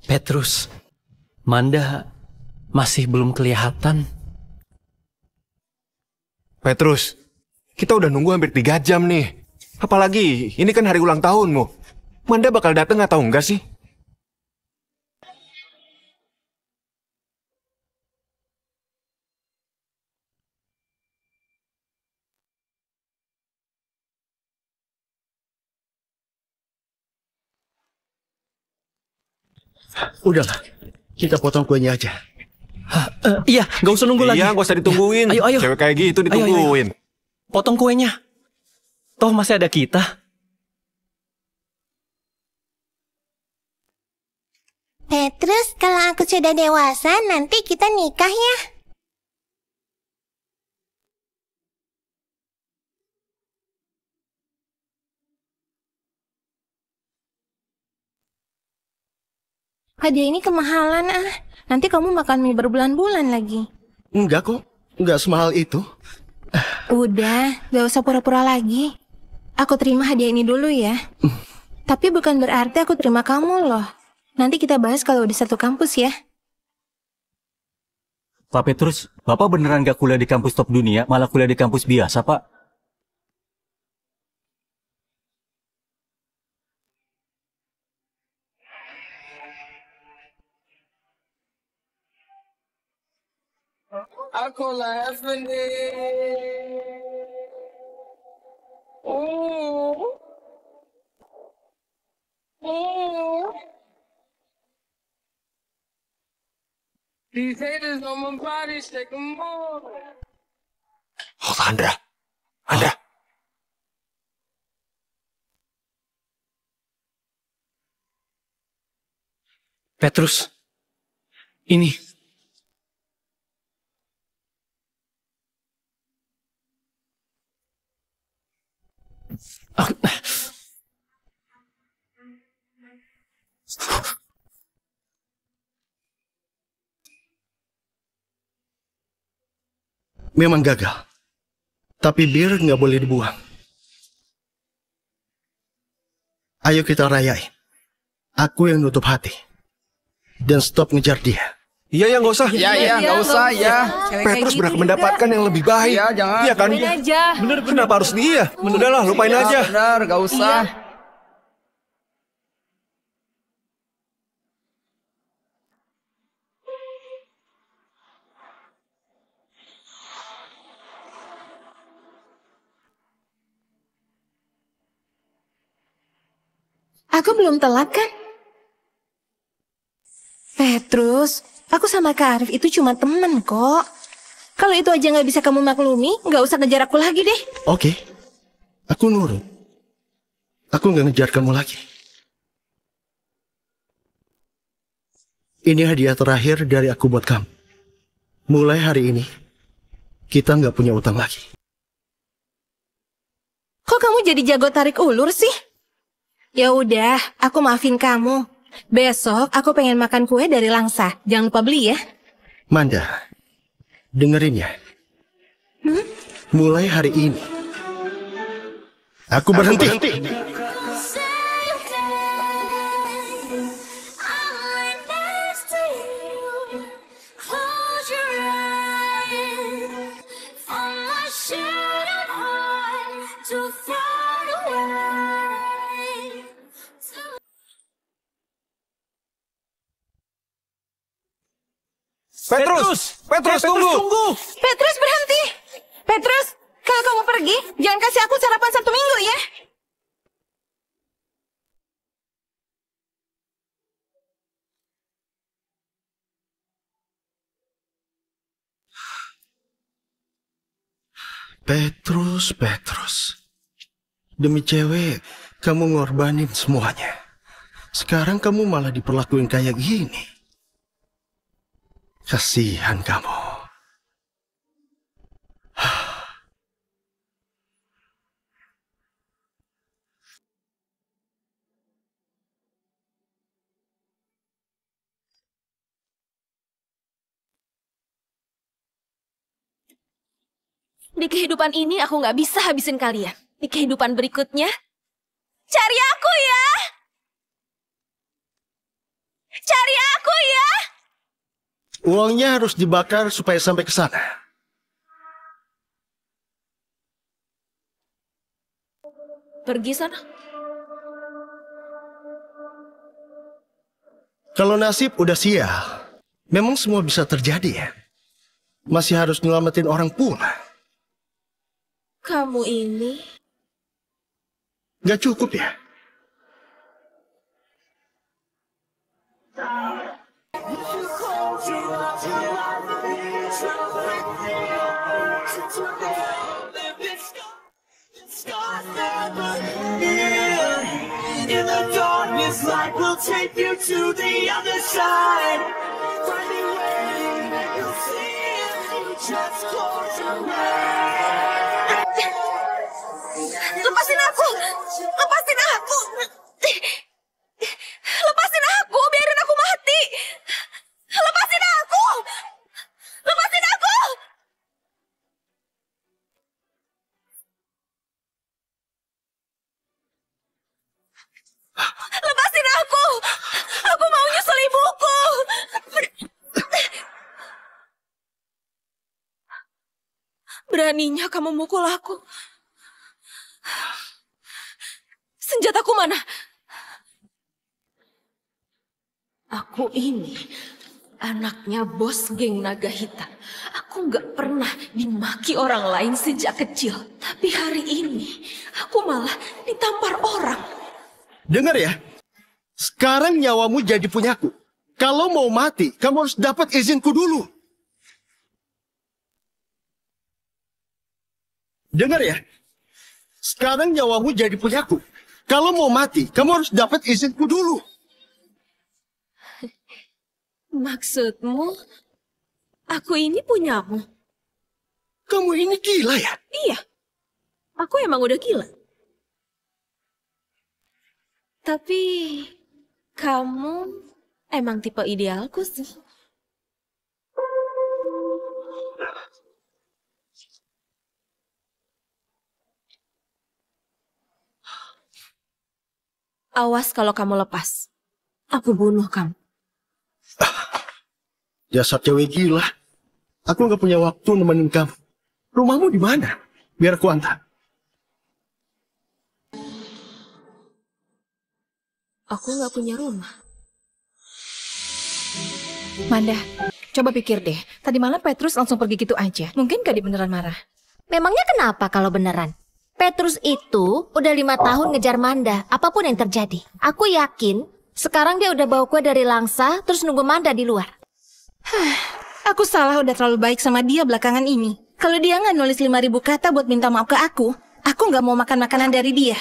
Petrus, Manda masih belum kelihatan. Petrus, kita udah nunggu hampir 3 jam nih. Apalagi, ini kan hari ulang tahunmu. Manda bakal datang atau enggak sih? Udahlah, kita potong kuenya aja. Iya, nggak usah nunggu lagi. Iya, nggak usah ditungguin. Ayo, ayo. Cewek kayak gitu ditungguin. Ayo. Potong kuenya. Toh masih ada kita. Petrus, kalau aku sudah dewasa, nanti kita nikah ya. Hadiah ini kemahalan ah. Nanti kamu makan mie berbulan-bulan lagi. Enggak kok, enggak semahal itu. Udah, gak usah pura-pura lagi. Aku terima hadiah ini dulu ya. Tapi bukan berarti aku terima kamu loh. Nanti kita bahas kalau udah satu kampus ya. Pak Petrus, Bapak beneran gak kuliah di kampus top dunia, malah kuliah di kampus biasa, Pak? Aku laughing These haters on my body, shake them all. Oh, Andra. Andra. Petrus, ini. Memang gagal. Tapi bir nggak boleh dibuang. Ayo kita rayain. Aku yang nutup hati. Dan stop ngejar dia. Iya ya, nggak usah. Iya, nggak usah, ya. Petrus berhak mendapatkan yang lebih baik. Iya, jangan. Iya kan? Lupain aja. Bener, kenapa harus dia? Udahlah, lupain aja. Benar, nggak usah. Aku belum telat kan? Petrus, aku sama Kak Arif itu cuma temen kok. Kalau itu aja nggak bisa kamu maklumi, nggak usah ngejar aku lagi deh. Oke. Aku nurut. Aku nggak ngejar kamu lagi. Ini hadiah terakhir dari aku buat kamu. Mulai hari ini, kita nggak punya utang lagi. Kok kamu jadi jago tarik ulur sih? Ya udah, aku maafin kamu. Besok aku pengen makan kue dari Langsa. Jangan lupa beli ya. Manda, dengerin ya. Mulai hari ini, aku berhenti. Petrus, tunggu. Petrus berhenti. Petrus, kalau kamu pergi, jangan kasih aku sarapan 1 minggu ya. Petrus. Demi cewek, kamu ngorbanin semuanya. Sekarang kamu malah diperlakuin kayak gini. Kasihan kamu. Di kehidupan ini aku nggak bisa habisin kalian. Di kehidupan berikutnya, cari aku ya. Uangnya harus dibakar supaya sampai ke sana. Pergi sana. Kalau nasib udah sial, memang semua bisa terjadi ya. Masih harus nyelamatin orang pula. Kamu ini Gak cukup ya? In the darkness, light will take you to the other side. Finding way, you'll see it. Just close your eyes. lepasin aku. Lepasin aku. Lepasin aku, biarin aku mati. Lepasin aku. Lepasin aku. Lepasin aku. Aku mau nyusul ibuku. Beraninya kamu mukul aku. Senjataku mana? Aku ini anaknya bos geng Naga Hitam. Aku nggak pernah dimaki orang lain sejak kecil. Tapi hari ini aku malah ditampar orang. Dengar ya, sekarang nyawamu jadi punyaku. Kalau mau mati, kamu harus dapat izinku dulu. Dengar ya, sekarang nyawamu jadi punyaku. Kalau mau mati, kamu harus dapat izinku dulu. Maksudmu, aku ini punyamu? Kamu ini gila ya? Iya, aku emang udah gila. Tapi, kamu emang tipe idealku sih. Awas kalau kamu lepas. Aku bunuh kamu. Jasad cewek gila. Aku nggak punya waktu nemenin kamu. Rumahmu di mana? Biar aku antar. Aku nggak punya rumah. Manda, coba pikir deh. Tadi malam Petrus langsung pergi gitu aja. Mungkin gak dia beneran marah. Memangnya kenapa kalau beneran? Petrus itu udah 5 tahun ngejar Manda, apapun yang terjadi. Aku yakin sekarang dia udah bawa kue dari Langsa, terus nunggu Manda di luar. Aku salah udah terlalu baik sama dia belakangan ini. Kalau dia nggak nulis 5.000 kata buat minta maaf ke aku nggak mau makan makanan dari dia.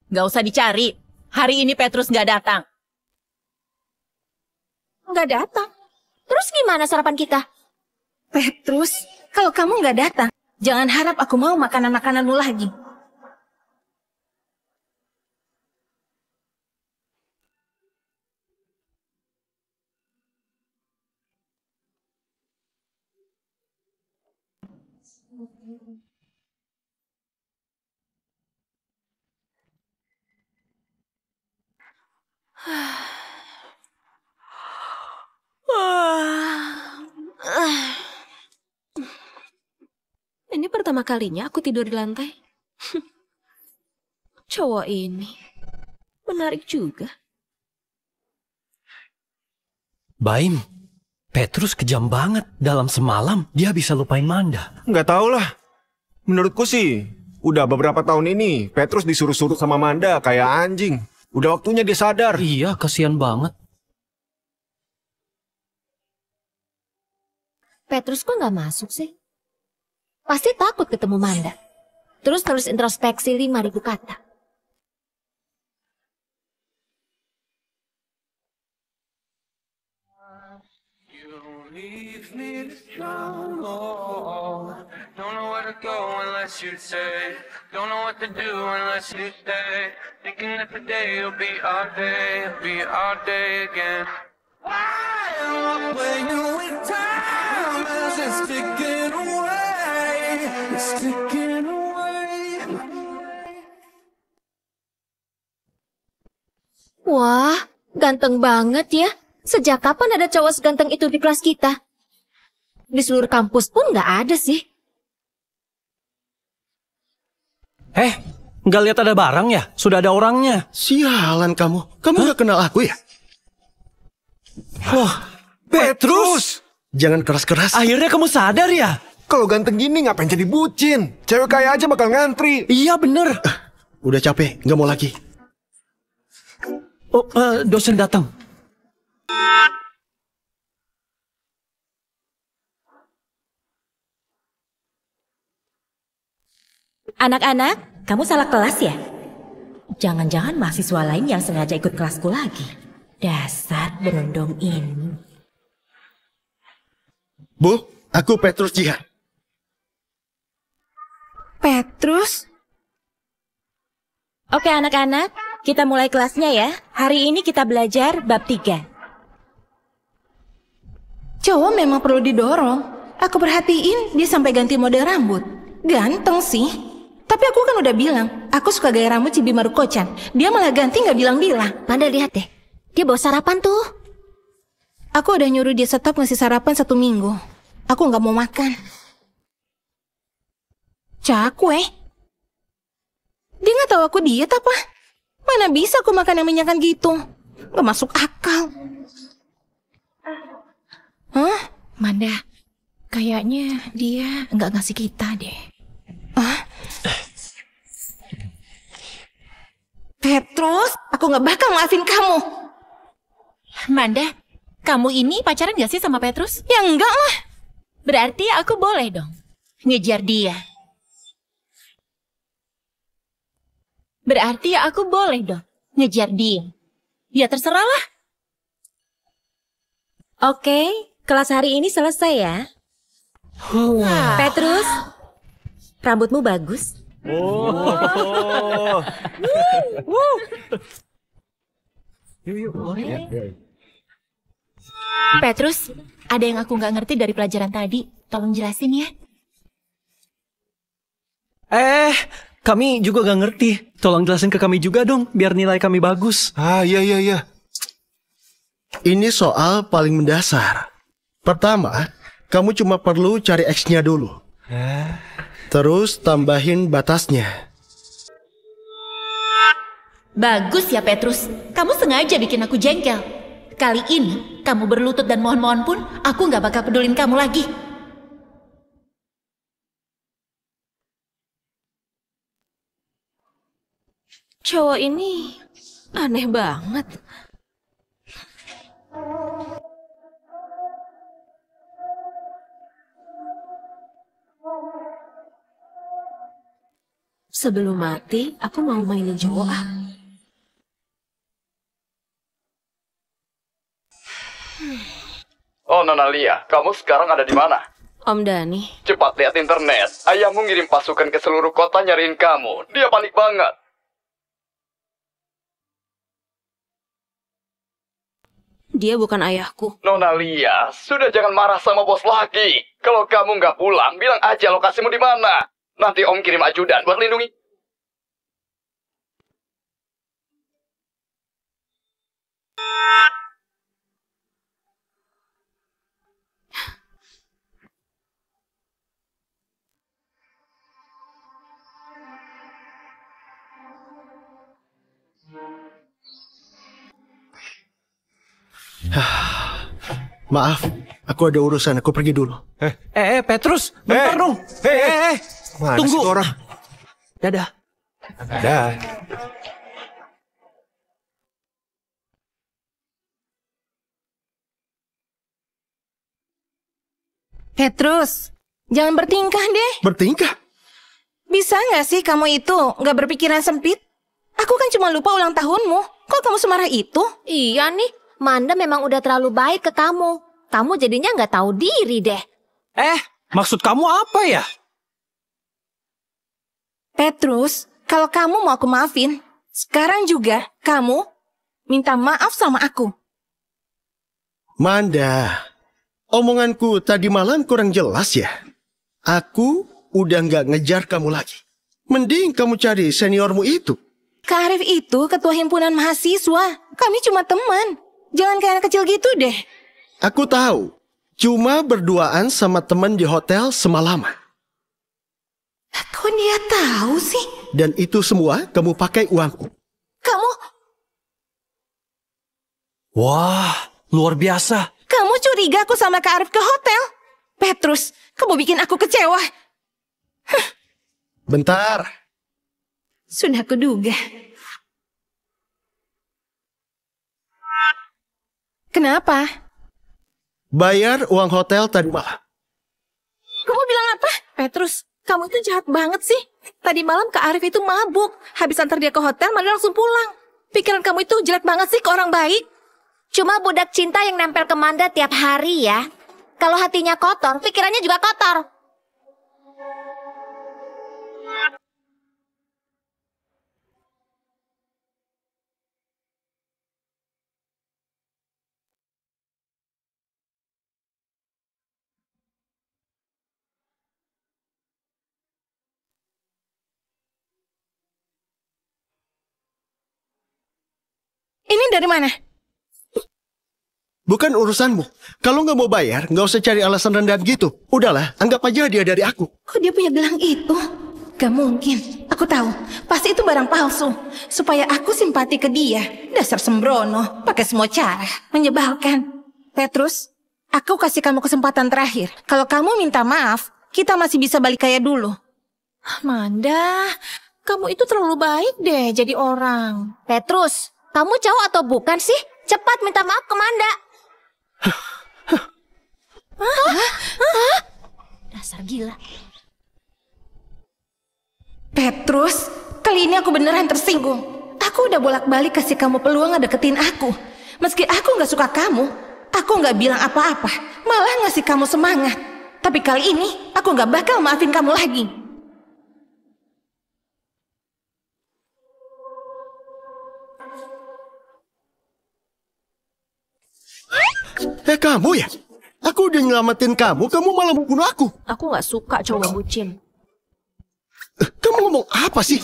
Gak usah dicari. Hari ini Petrus gak datang. Nggak datang. Terus gimana sarapan kita? Petrus, kalau kamu nggak datang, jangan harap aku mau makanan-makananmu lagi. Ini pertama kalinya aku tidur di lantai. Cowok ini menarik juga. Baim, Petrus kejam banget. Dalam semalam dia bisa lupain Manda. Nggak tahu lah. Menurutku sih, udah beberapa tahun ini Petrus disuruh-suruh sama Manda kayak anjing. Udah waktunya dia sadar. Iya, kasihan banget. Petrus kok nggak masuk sih? Pasti takut ketemu Manda. Terus nulis introspeksi 5.000 kata. Don't know where to go unless you say. Don't know what to do unless you stay. Thinking that today will be our day, be our day again. Why am I playing with time as it's ticking away? It's ticking away. Ganteng banget ya. Sejak kapan ada cowok seganteng itu di kelas kita? Di seluruh kampus pun nggak ada sih. Nggak lihat ada barang ya? Sudah ada orangnya. Sialan kamu. Kamu nggak kenal aku ya? Wah, Petrus! Jangan keras-keras. Akhirnya kamu sadar ya? Kalau ganteng gini ngapain jadi bucin? Cewek kaya aja bakal ngantri. Iya bener. Udah capek, nggak mau lagi. Oh, dosen datang. Anak-anak, kamu salah kelas ya? Jangan-jangan mahasiswa lain yang sengaja ikut kelasku lagi. Dasar berondong ini. Bu, aku Petrus Jihan. Petrus? Oke anak-anak, kita mulai kelasnya ya. Hari ini kita belajar bab 3. Cowok memang perlu didorong. Aku perhatiin dia sampai ganti model rambut. Ganteng sih. Tapi aku kan udah bilang, aku suka gaya rambut Cibi Maruko-chan. Dia malah ganti gak bilang-bilang. Manda lihat deh, dia bawa sarapan tuh. Aku udah nyuruh dia stop ngasih sarapan 1 minggu. Aku gak mau makan. Cakwe. Dia gak tahu aku diet apa? Mana bisa aku makan yang minyakan gitu? Gak masuk akal. Hah? Manda, kayaknya dia nggak ngasih kita deh. Petrus, aku gak bakal maafin kamu. Manda, kamu ini pacaran gak sih sama Petrus? Ya enggak lah. Berarti aku boleh dong ngejar dia. Berarti aku boleh dong ngejar dia. Ya terserah lah. Oke, kelas hari ini selesai ya. Petrus, rambutmu bagus. Petrus, ada yang aku nggak ngerti dari pelajaran tadi. Tolong jelasin ya. Kami juga gak ngerti. Tolong jelasin ke kami juga dong, biar nilai kami bagus. Iya. Ini soal paling mendasar. Pertama, kamu cuma perlu cari X-nya dulu. Terus tambahin batasnya. Bagus ya Petrus, kamu sengaja bikin aku jengkel. Kali ini, kamu berlutut dan mohon-mohon pun, aku nggak bakal pedulin kamu lagi. Cowok ini aneh banget. Sebelum mati, aku mau mainin cowok. Oh, Nona Lia, kamu sekarang ada di mana? Om Dani. Cepat lihat internet. Ayahmu ngirim pasukan ke seluruh kota nyariin kamu. Dia panik banget. Dia bukan ayahku. Nona Lia, sudah jangan marah sama bos lagi. Kalau kamu nggak pulang, bilang aja lokasimu di mana. Nanti Om kirim ajudan buat lindungi. Maaf, aku ada urusan, aku pergi dulu. Petrus, bentar dong. Mana Tunggu. sih tuh orang? Dadah. Dah. Petrus, jangan bertingkah deh. Bertingkah? Bisa nggak sih kamu itu nggak berpikiran sempit? Aku kan cuma lupa ulang tahunmu. Kok kamu semarah itu? Iya nih, Manda memang udah terlalu baik ke kamu. Kamu jadinya nggak tahu diri deh. Maksud kamu apa ya? Petrus, kalau kamu mau aku maafin, sekarang juga kamu minta maaf sama aku. Manda, omonganku tadi malam kurang jelas ya. Aku udah nggak ngejar kamu lagi. Mending kamu cari seniormu itu. Kak Arif itu ketua himpunan mahasiswa. Kami cuma teman. Jangan kayak anak kecil gitu deh. Aku tahu. Cuma berduaan sama teman di hotel semalaman. Kok dia tahu sih? Dan itu semua kamu pakai uangku. Kamu... Wah, luar biasa. Kamu curiga aku sama Kak Arif ke hotel? Petrus, kamu bikin aku kecewa. Bentar. Sudah kuduga. Kenapa? Bayar uang hotel tadi malam. Kamu bilang apa? Petrus, kamu itu jahat banget sih. Tadi malam Kak Arif itu mabuk. Habis antar dia ke hotel, Manda langsung pulang. Pikiran kamu itu jelek banget sih ke orang baik. Cuma budak cinta yang nempel ke Manda tiap hari ya. Kalau hatinya kotor, pikirannya juga kotor. Ini dari mana? Bukan urusanmu. Kalau nggak mau bayar, nggak usah cari alasan rendahan gitu. Udahlah, anggap aja dia dari aku. Kok dia punya gelang itu? Gak mungkin. Aku tahu. Pasti itu barang palsu. Supaya aku simpati ke dia. Dasar sembrono. Pakai semua cara. Menyebalkan. Petrus, aku kasih kamu kesempatan terakhir. Kalau kamu minta maaf, kita masih bisa balik kayak dulu. Manda, kamu itu terlalu baik deh jadi orang. Petrus, kamu cowok atau bukan sih? Cepat minta maaf ke Manda. Dasar gila. Petrus, kali ini aku beneran tersinggung. Aku udah bolak-balik kasih kamu peluang ngedeketin aku. Meski aku gak suka kamu, aku gak bilang apa-apa. Malah ngasih kamu semangat. Tapi kali ini, aku gak bakal maafin kamu lagi. Kamu ya? Aku udah nyelamatin kamu malah membunuh aku. Aku gak suka cowok bucin. Kamu ngomong apa sih?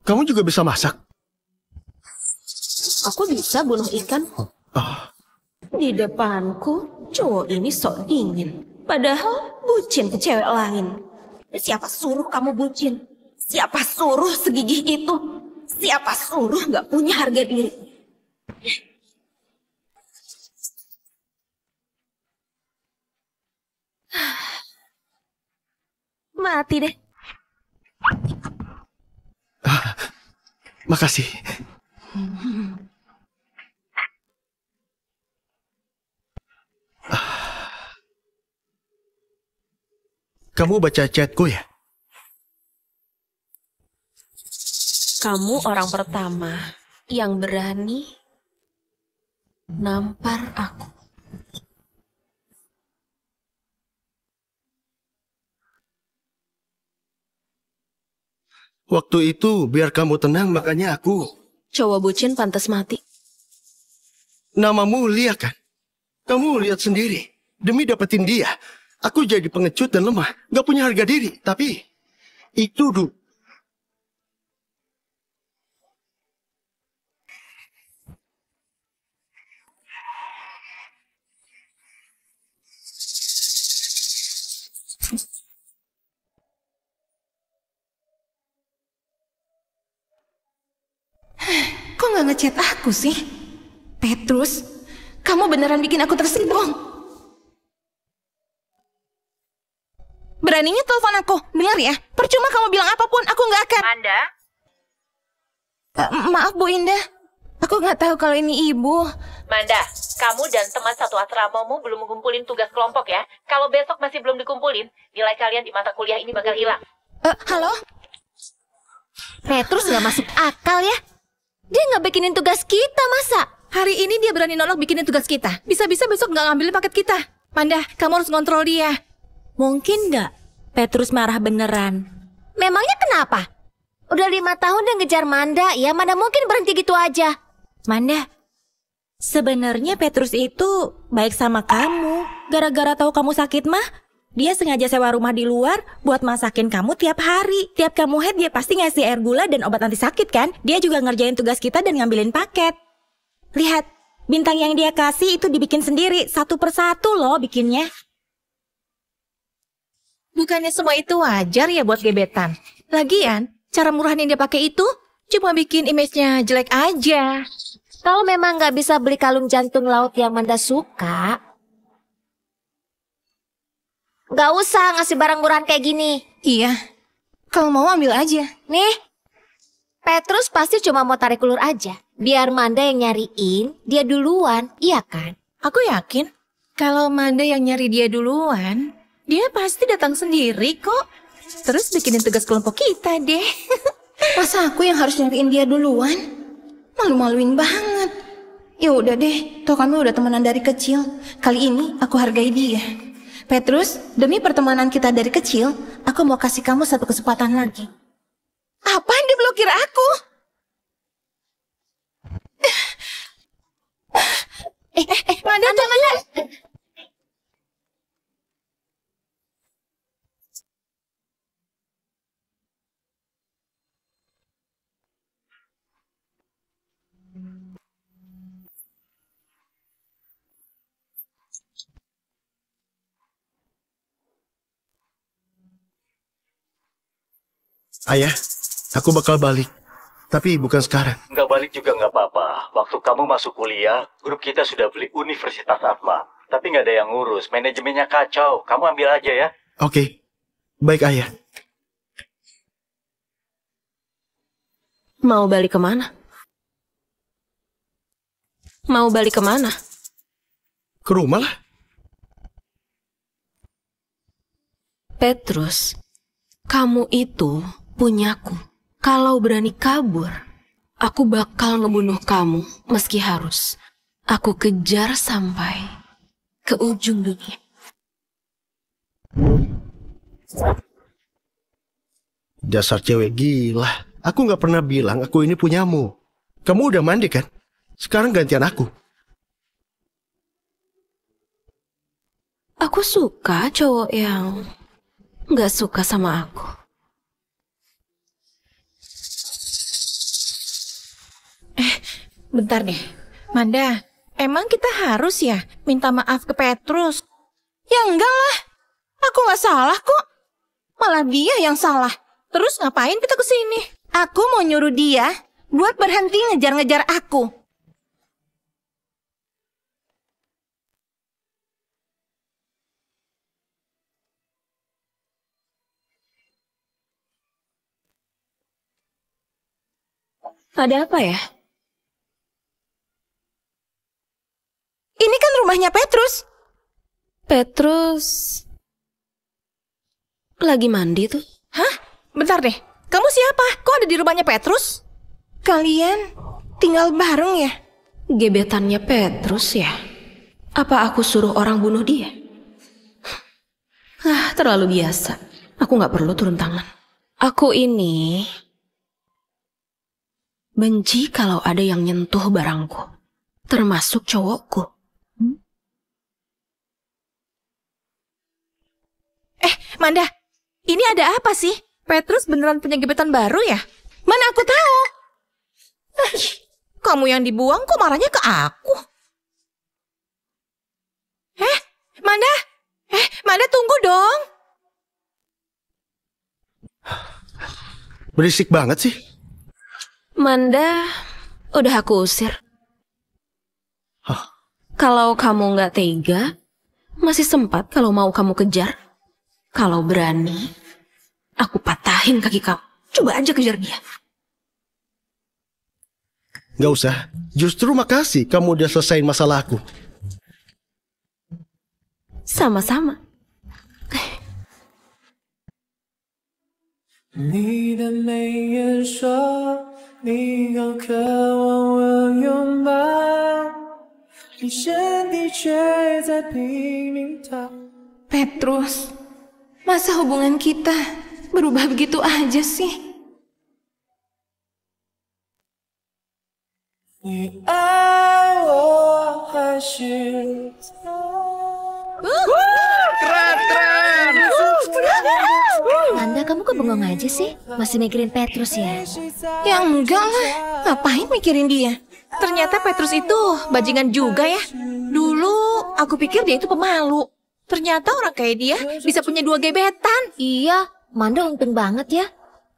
Kamu juga bisa masak? Aku bisa bunuh ikan. Di depanku, cowok ini sok dingin. Padahal bucin ke cewek lain. Siapa suruh kamu bucin? Siapa suruh segigih itu? Siapa suruh gak punya harga diri? Mati deh. Makasih. Kamu baca chatku ya? Kamu orang pertama yang berani nampar aku. Waktu itu biar kamu tenang makanya aku... Cowok bucin pantas mati. Namamu Lia kan? Kamu lihat sendiri. Demi dapetin dia, aku jadi pengecut dan lemah. Gak punya harga diri. Tapi itu dulu. Kok gak ngechat aku sih? Petrus, kamu beneran bikin aku tersinggung. Beraninya telepon aku, dengar ya. Percuma kamu bilang apapun, aku gak akan. Manda? Maaf Bu Indah, aku gak tahu kalau ini ibu. Manda, kamu dan teman satu asramamu belum mengumpulin tugas kelompok ya. Kalau besok masih belum dikumpulin, nilai kalian di mata kuliah ini bakal hilang. Halo? Petrus gak masuk akal ya. Dia gak bikinin tugas kita masa? Hari ini dia berani nolak bikinin tugas kita. Bisa-bisa besok gak ngambilin paket kita. Manda, kamu harus ngontrol dia. Mungkin gak Petrus marah beneran? Memangnya kenapa? Udah 5 tahun dia ngejar Manda, ya mana mungkin berhenti gitu aja. Manda, sebenarnya Petrus itu baik sama kamu. Gara-gara tahu kamu sakit mah, dia sengaja sewa rumah di luar buat masakin kamu tiap hari. Tiap kamu head dia pasti ngasih air gula dan obat anti sakit kan? Dia juga ngerjain tugas kita dan ngambilin paket. Lihat, bintang yang dia kasih itu dibikin sendiri, satu persatu loh bikinnya. Bukannya semua itu wajar ya buat gebetan? Lagian, cara murahan yang dia pakai itu cuma bikin image-nya jelek aja. Kalau memang nggak bisa beli kalung jantung laut yang Manda suka, nggak usah ngasih barang murahan kayak gini. Iya, kalau mau ambil aja. Nih, Petrus pasti cuma mau tarik ulur aja. Biar Manda yang nyariin, dia duluan, iya kan? Aku yakin kalau Manda yang nyari dia duluan, dia pasti datang sendiri kok. Terus bikinin tugas kelompok kita deh. Masa aku yang harus nyariin dia duluan? Malu-maluin banget. Ya udah deh, toh kami udah temenan dari kecil. Kali ini aku hargai dia. Petrus, demi pertemanan kita dari kecil, aku mau kasih kamu satu kesempatan lagi. Apaan dia blokir aku? Manda. Ayah, aku bakal balik. Tapi bukan sekarang. Nggak balik juga nggak apa-apa. Waktu kamu masuk kuliah, grup kita sudah beli Universitas Atma. Tapi nggak ada yang ngurus, manajemennya kacau. Kamu ambil aja ya. Oke, baik ayah. Mau balik kemana? Mau balik kemana? Ke rumah lah. Petrus, kamu itu punyaku. Kalau berani kabur, aku bakal ngebunuh kamu meski harus aku kejar sampai ke ujung dunia. Dasar cewek gila. Aku nggak pernah bilang aku ini punyamu. Kamu udah mandi kan? Sekarang gantian aku. Aku suka cowok yang nggak suka sama aku. Bentar deh. Manda, emang kita harus ya minta maaf ke Petrus? Ya enggak lah. Aku nggak salah kok. Malah dia yang salah. Terus ngapain kita kesini? Aku mau nyuruh dia buat berhenti ngejar-ngejar aku. Ada apa ya? Ini kan rumahnya Petrus. Petrus lagi mandi tuh. Hah? Bentar deh. Kamu siapa? Kok ada di rumahnya Petrus? Kalian tinggal bareng ya? Gebetannya Petrus ya? Apa aku suruh orang bunuh dia? Terlalu biasa. Aku nggak perlu turun tangan. Aku ini benci kalau ada yang nyentuh barangku, termasuk cowokku. Manda, ini ada apa sih? Petrus beneran punya gebetan baru ya? Mana aku tahu? Kamu yang dibuang kok marahnya ke aku? Manda? Manda tunggu dong. Berisik banget sih. Manda, udah aku usir. Kalau kamu nggak tega, masih sempat kalau mau kamu kejar. Kalau berani, aku patahin kaki kamu. Coba aja kejar dia. Gak usah. Justru makasih kamu udah selesaiin masalah aku. Sama-sama. 你的眉眼说，你好渴望我拥抱，你身体却在拼命逃。 Petrus, masa hubungan kita berubah begitu aja sih? 你爱我还是 Keren, keren. Manda, kamu kok bengong aja sih? Masih mikirin Petrus ya? Ya enggak lah, ngapain mikirin dia? Ternyata Petrus itu bajingan juga ya. Dulu aku pikir dia itu pemalu. Ternyata orang kayak dia bisa punya 2 gebetan. Iya, Manda untung banget ya.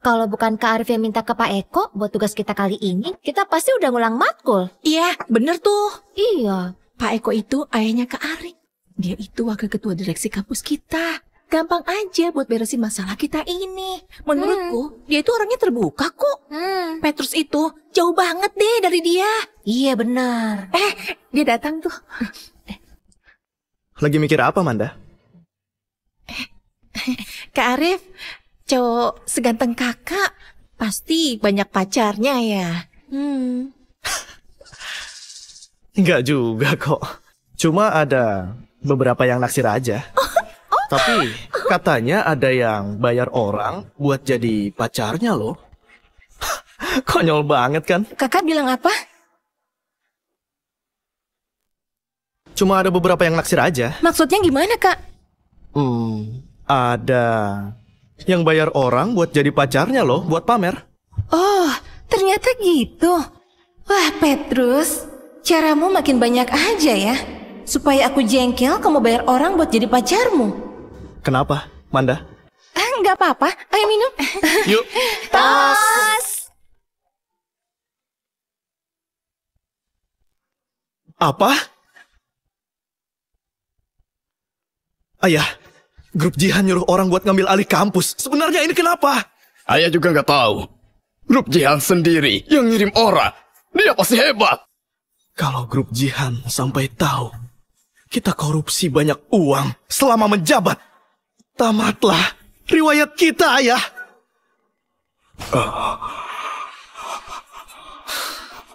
Kalau bukan Kak Arif yang minta ke Pak Eko buat tugas kita kali ini, kita pasti udah ngulang matkul. Iya, bener tuh. Iya. Pak Eko itu ayahnya Kak Arif. Dia itu wakil ketua direksi kampus kita. Gampang aja buat beresin masalah kita ini. Menurutku, dia itu orangnya terbuka kok. Petrus itu jauh banget deh dari dia. Iya benar. Dia datang tuh. Lagi mikir apa, Manda? Kak Arif, cowok seganteng kakak pasti banyak pacarnya ya. Enggak juga kok. Cuma ada beberapa yang naksir aja. Tapi katanya ada yang bayar orang buat jadi pacarnya loh. Konyol banget kan? Kakak bilang apa? Cuma ada beberapa yang naksir aja. Maksudnya gimana, Kak? Ada yang bayar orang buat jadi pacarnya loh, buat pamer. Oh, ternyata gitu. Wah, Petrus, caramu makin banyak aja ya. Supaya aku jengkel, kamu bayar orang buat jadi pacarmu. Kenapa, Manda? Nggak apa-apa, ayo minum. Yuk. Tos. Apa? Ayah, grup Jihan nyuruh orang buat ngambil alih kampus. Sebenarnya ini kenapa? Ayah juga nggak tahu. Grup Jihan sendiri yang ngirim orang. Dia pasti hebat. Kalau grup Jihan sampai tahu kita korupsi banyak uang selama menjabat, tamatlah riwayat kita, Ayah.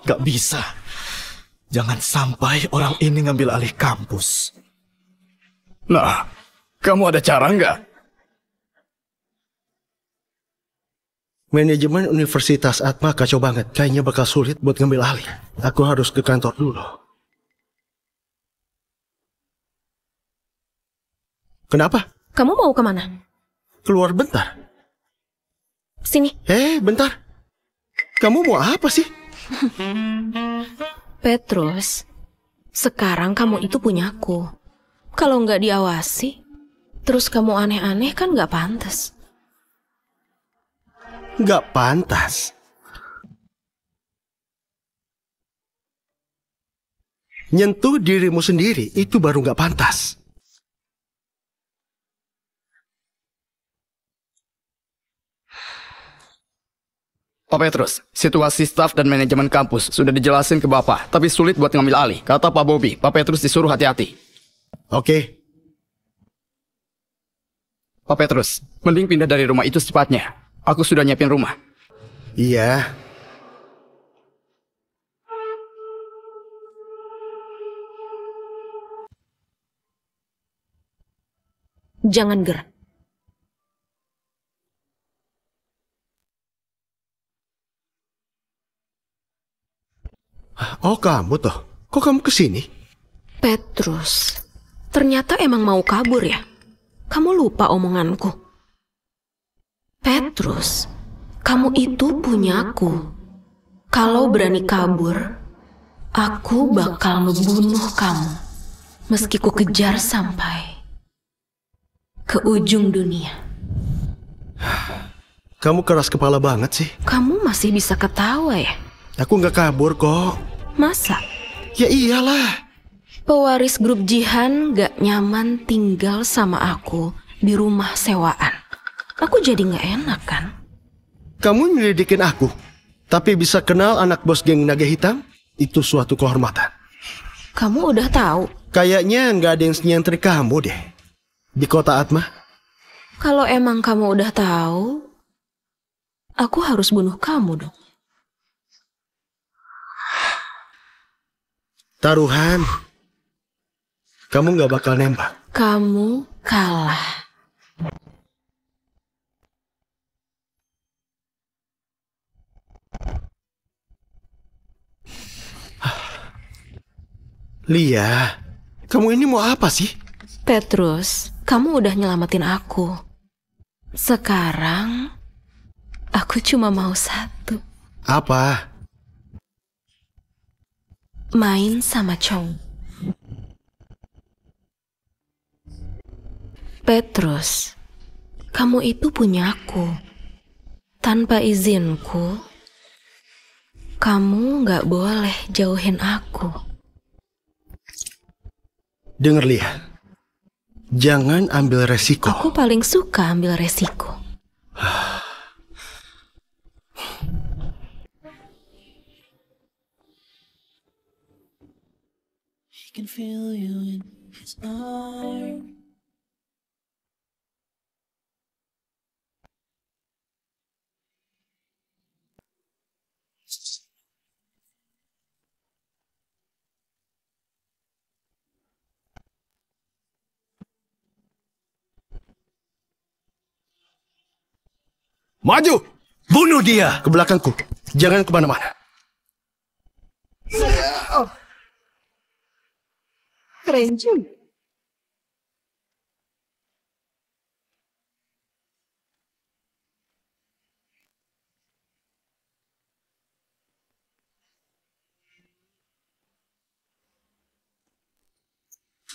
Gak bisa. Jangan sampai orang ini ngambil alih kampus. Nah, kamu ada cara nggak? Manajemen Universitas Atma kacau banget. Kayaknya bakal sulit buat ngambil alih. Aku harus ke kantor dulu. Kenapa? Kamu mau kemana? Keluar bentar. Sini. Bentar. Kamu mau apa sih? Petrus, sekarang kamu itu punyaku. Kalau nggak diawasi, terus kamu aneh-aneh kan nggak pantas. Nggak pantas. Nyentuh dirimu sendiri itu baru nggak pantas. Pak Petrus, situasi staf dan manajemen kampus sudah dijelasin ke Bapak, tapi sulit buat ngambil alih. Kata Pak Bobby, Pak Petrus disuruh hati-hati. Oke. Pak Petrus, mending pindah dari rumah itu secepatnya. Aku sudah nyiapin rumah. Iya. Jangan gerak. Oh, kamu toh. Kok kamu kesini? Petrus, ternyata emang mau kabur ya? Kamu lupa omonganku. Petrus, kamu itu punyaku. Kalau berani kabur, aku bakal ngebunuh kamu. Meski ku kejar sampai ke ujung dunia. Kamu keras kepala banget sih. Kamu masih bisa ketawa ya? Aku nggak kabur kok. Masa? Ya iyalah. Pewaris grup Jihan gak nyaman tinggal sama aku di rumah sewaan. Aku jadi gak enak kan? Kamu nyelidikin aku, tapi bisa kenal anak bos geng naga hitam? Itu suatu kehormatan. Kamu udah tahu? Kayaknya nggak ada yang nyentrik kamu deh. Di kota Atma. Kalau emang kamu udah tahu, aku harus bunuh kamu dong. Taruhan. Kamu nggak bakal nembak. Kamu kalah. Lia, kamu ini mau apa sih? Petrus, kamu udah nyelamatin aku. Sekarang, aku cuma mau satu. Apa? Main sama cowok. Petrus, kamu itu punya aku. Tanpa izinku, kamu nggak boleh jauhin aku. Dengar Lia, jangan ambil resiko. Aku paling suka ambil resiko. He can feel you in his arms. Maju! Bunuh dia! Ke belakangku. Jangan kemana-mana. Keren juga.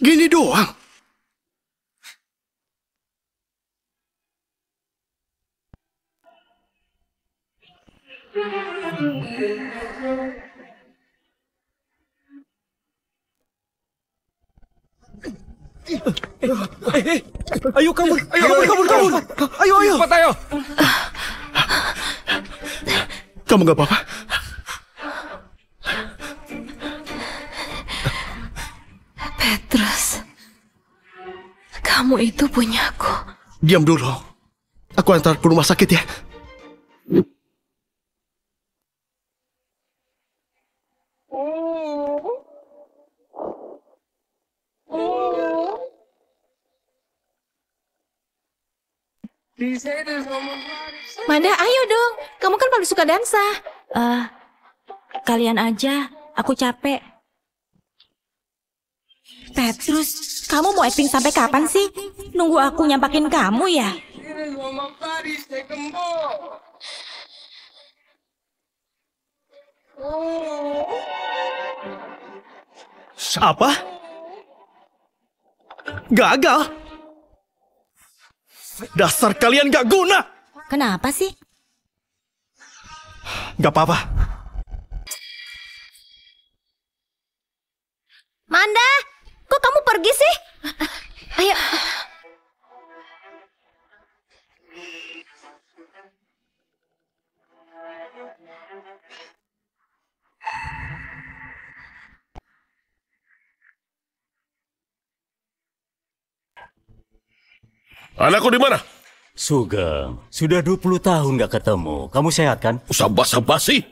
Gini doang. Ayo kabur! Kabur! Ayo! Cepat ayo! Kamu gak apa-apa? Petrus, kamu itu punyaku. Diam dulu. Aku antar ke rumah sakit ya. Manda, ayo dong. Kamu kan paling suka dansa. Kalian aja. Aku capek. Petrus, kamu mau acting sampai kapan sih? Nunggu aku nyampakin kamu ya? Apa? Gagal? Dasar kalian gak guna! Kenapa sih? Gak apa-apa. Manda, kok kamu pergi sih? Ayo. Anakku di mana? Sugeng, sudah 20 tahun gak ketemu. Kamu sehat kan? Usah basa-basi.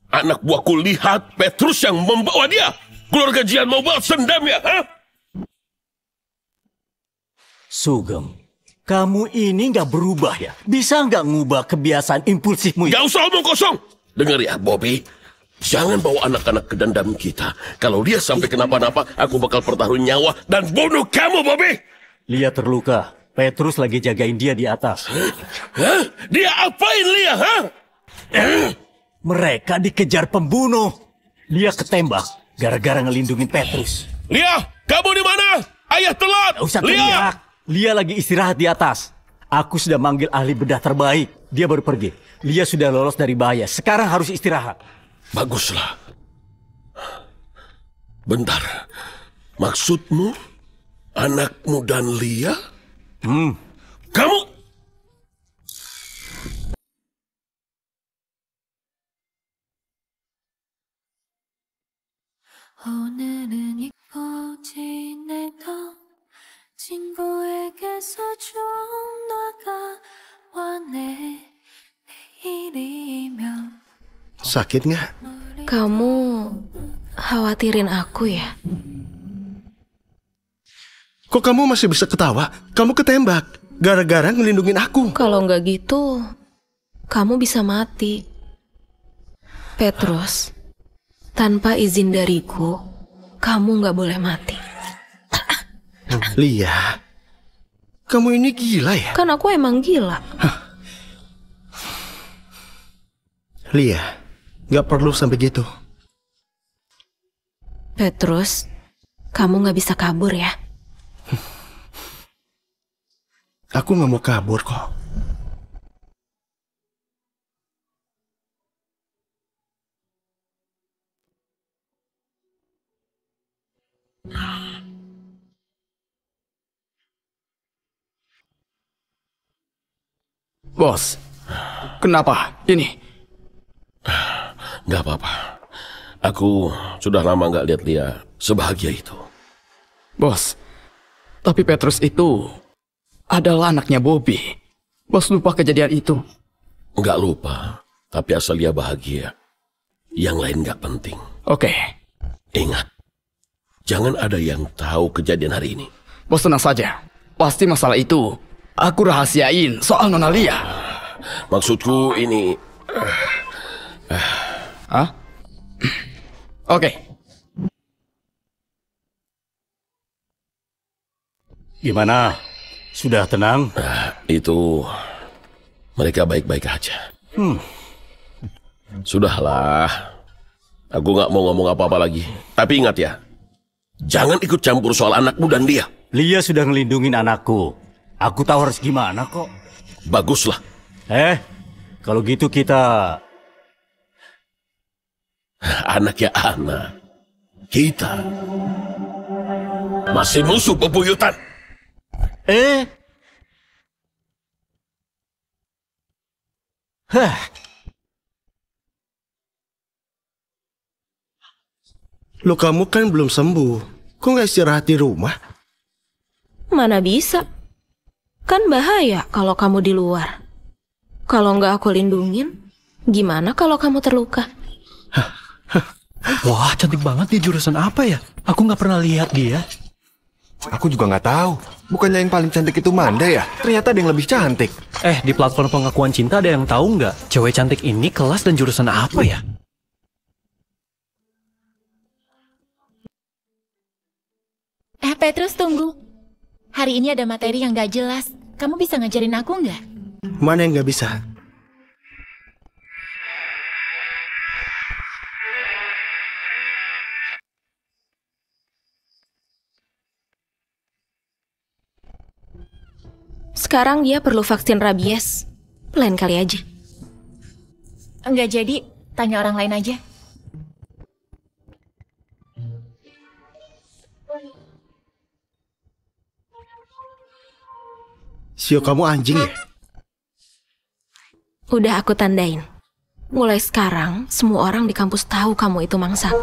Anak buahku lihat Petrus yang membawa dia. Keluarga Jian mau balas dendam ya, ha? Sugeng, kamu ini gak berubah ya? Bisa gak ngubah kebiasaan impulsifmu ya? Gak usah omong kosong. Dengar ya, Bobby. Jangan bawa anak-anak ke dendam kita. Kalau dia sampai kenapa-napa, aku bakal pertaruhin nyawa dan bunuh kamu, Bobby. Lia terluka. Petrus lagi jagain dia di atas. Hah? Dia apain Lia, ha? Mereka dikejar pembunuh. Lia ketembak gara-gara ngelindungin Petrus. Lia, kamu di mana? Ayah telat. Gak usah Lia. teriak. Lia lagi istirahat di atas. Aku sudah manggil ahli bedah terbaik. Dia baru pergi. Lia sudah lolos dari bahaya. Sekarang harus istirahat. Baguslah. Bentar. Maksudmu anakmu dan Lia? Kamu? 오늘은 잊고 지내던 친구에게서 좀 나가와 내일이면 Sakit nggak? Kamu khawatirin aku ya? Kok kamu masih bisa ketawa? Kamu ketembak gara-gara ngelindungin aku. Kalau nggak gitu, kamu bisa mati. Petrus, tanpa izin dariku, kamu nggak boleh mati. Lia, kamu ini gila ya? Kan aku emang gila. Lia, gak perlu sampai gitu. Petrus, kamu gak bisa kabur ya? Aku gak mau kabur kok. Bos, kenapa ini? Gak apa-apa. Aku sudah lama gak lihat Lia sebahagia itu. Bos, tapi Petrus itu adalah anaknya Bobby. Bos lupa kejadian itu. Gak lupa, tapi asal Lia bahagia. Yang lain gak penting. Oke. Ingat, jangan ada yang tahu kejadian hari ini. Bos tenang saja. Pasti masalah itu aku rahasiain soal Nona Lia. Maksudku ini... Hah? Oke. Gimana? Sudah tenang? Itu... mereka baik-baik aja. Sudahlah. Aku gak mau ngomong apa-apa lagi. Tapi ingat ya, jangan ikut campur soal anakmu dan dia. Lia sudah ngelindungin anakku. Aku tahu harus gimana kok. Baguslah. Kalau gitu kita... Anak ya anak. Kita masih musuh bebuyutan. Lo kamu kan belum sembuh. Kok gak istirahat di rumah? Mana bisa? Kan bahaya kalau kamu di luar. Kalau nggak aku lindungin, gimana kalau kamu terluka? Wah, cantik banget nih, jurusan apa ya? Aku nggak pernah lihat dia. Aku juga nggak tahu. Bukannya yang paling cantik itu Manda ya? Ternyata ada yang lebih cantik. Di platform pengakuan cinta ada yang tahu nggak? Cewek cantik ini kelas dan jurusan apa ya? Petrus, tunggu. Hari ini ada materi yang gak jelas. Kamu bisa ngajarin aku nggak? Mana yang gak bisa? Sekarang dia perlu vaksin rabies. Lain kali aja. Enggak jadi, tanya orang lain aja. Sio, kamu anjing ya? Udah aku tandain. Mulai sekarang, semua orang di kampus tahu kamu itu mangsaku.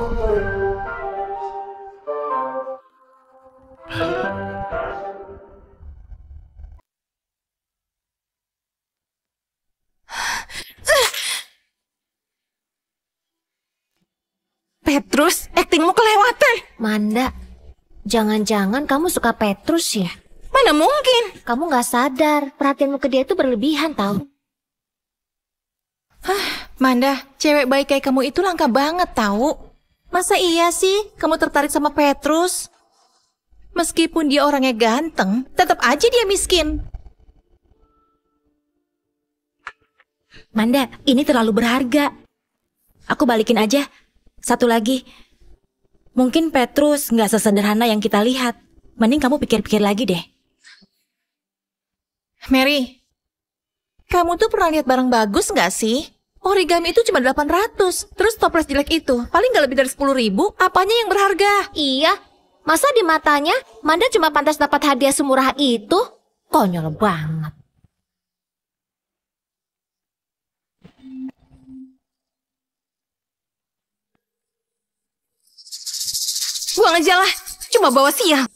Petrus, aktingmu kelewatan. Manda, jangan-jangan kamu suka Petrus ya? Mana mungkin? Kamu gak sadar, perhatianmu ke dia itu berlebihan tau. Manda, cewek baik kayak kamu itu langka banget tahu. Masa iya sih kamu tertarik sama Petrus? Meskipun dia orangnya ganteng, tetap aja dia miskin. Manda, ini terlalu berharga. Aku balikin aja. Satu lagi. Mungkin Petrus nggak sesederhana yang kita lihat. Mending kamu pikir-pikir lagi deh. Mary, kamu tuh pernah lihat barang bagus nggak sih? Origami itu cuma 800. Terus toples jelek itu paling nggak lebih dari 10.000. Apanya yang berharga? Iya, masa di matanya Manda cuma pantas dapat hadiah semurah itu? Konyol banget. Buang aja lah, cuma bawa sial.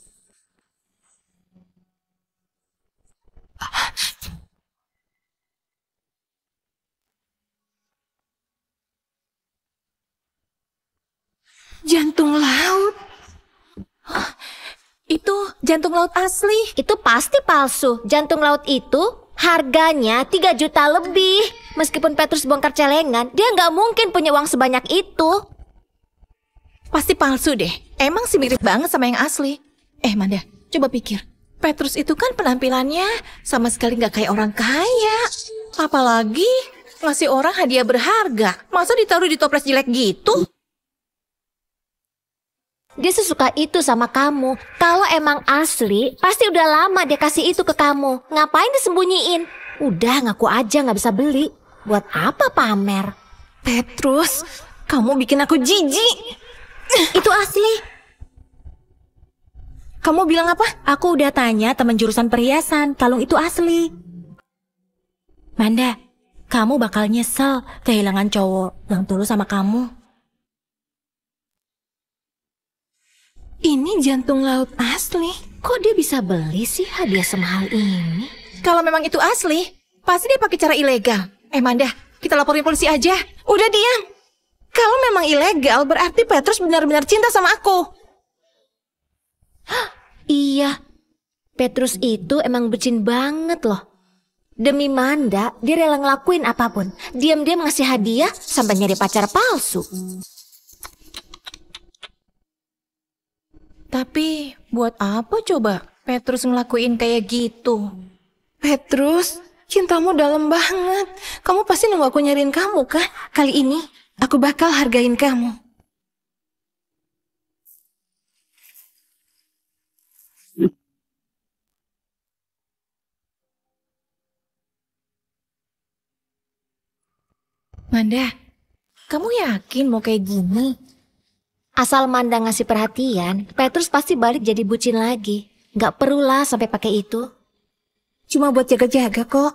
Jantung laut. Itu jantung laut asli. Itu pasti palsu. Jantung laut itu harganya 3 juta lebih. Meskipun Petrus bongkar celengan, dia nggak mungkin punya uang sebanyak itu. Pasti palsu deh. Emang sih mirip banget sama yang asli. Manda, Coba pikir, Petrus itu kan penampilannya sama sekali nggak kayak orang kaya. Apalagi ngasih orang hadiah berharga. Masa ditaruh di toples jelek gitu? Dia sesuka itu sama kamu. Kalau emang asli, pasti udah lama dia kasih itu ke kamu. Ngapain disembunyiin? Udah ngaku aja nggak bisa beli. Buat apa pamer? Petrus, kamu bikin aku jijik. Itu asli. Kamu bilang apa? Aku udah tanya teman jurusan perhiasan, kalung itu asli. Manda, kamu bakal nyesel kehilangan cowok yang tulus sama kamu. Ini jantung laut asli. Kok dia bisa beli sih hadiah semahal ini? Kalau memang itu asli, pasti dia pakai cara ilegal. Manda, kita laporin polisi aja. Udah diam. Kalau memang ilegal, berarti Petrus benar-benar cinta sama aku. Iya, Petrus itu emang bucin banget loh. Demi Manda, dia rela ngelakuin apapun. Diam-diam ngasih hadiah sampai nyari pacar palsu. Tapi buat apa coba Petrus ngelakuin kayak gitu? Petrus, cintamu dalam banget. Kamu pasti nunggu aku nyariin kamu kan? Kali ini aku bakal hargain kamu. Manda, kamu yakin mau kayak gini? Asal Manda ngasih perhatian, Petrus pasti balik jadi bucin lagi. Gak perlulah sampai pakai itu. Cuma buat jaga-jaga kok.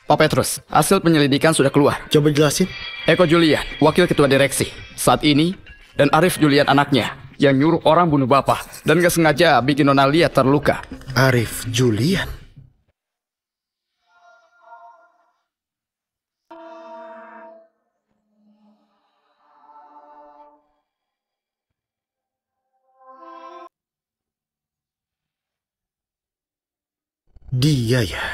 Pak Petrus, hasil penyelidikan sudah keluar. Coba jelasin. Eko Julian, wakil ketua direksi, saat ini, dan Arif Julian anaknya, yang nyuruh orang bunuh bapak, dan gak sengaja bikin Nona Lia terluka. Arif Julian? Dia ya.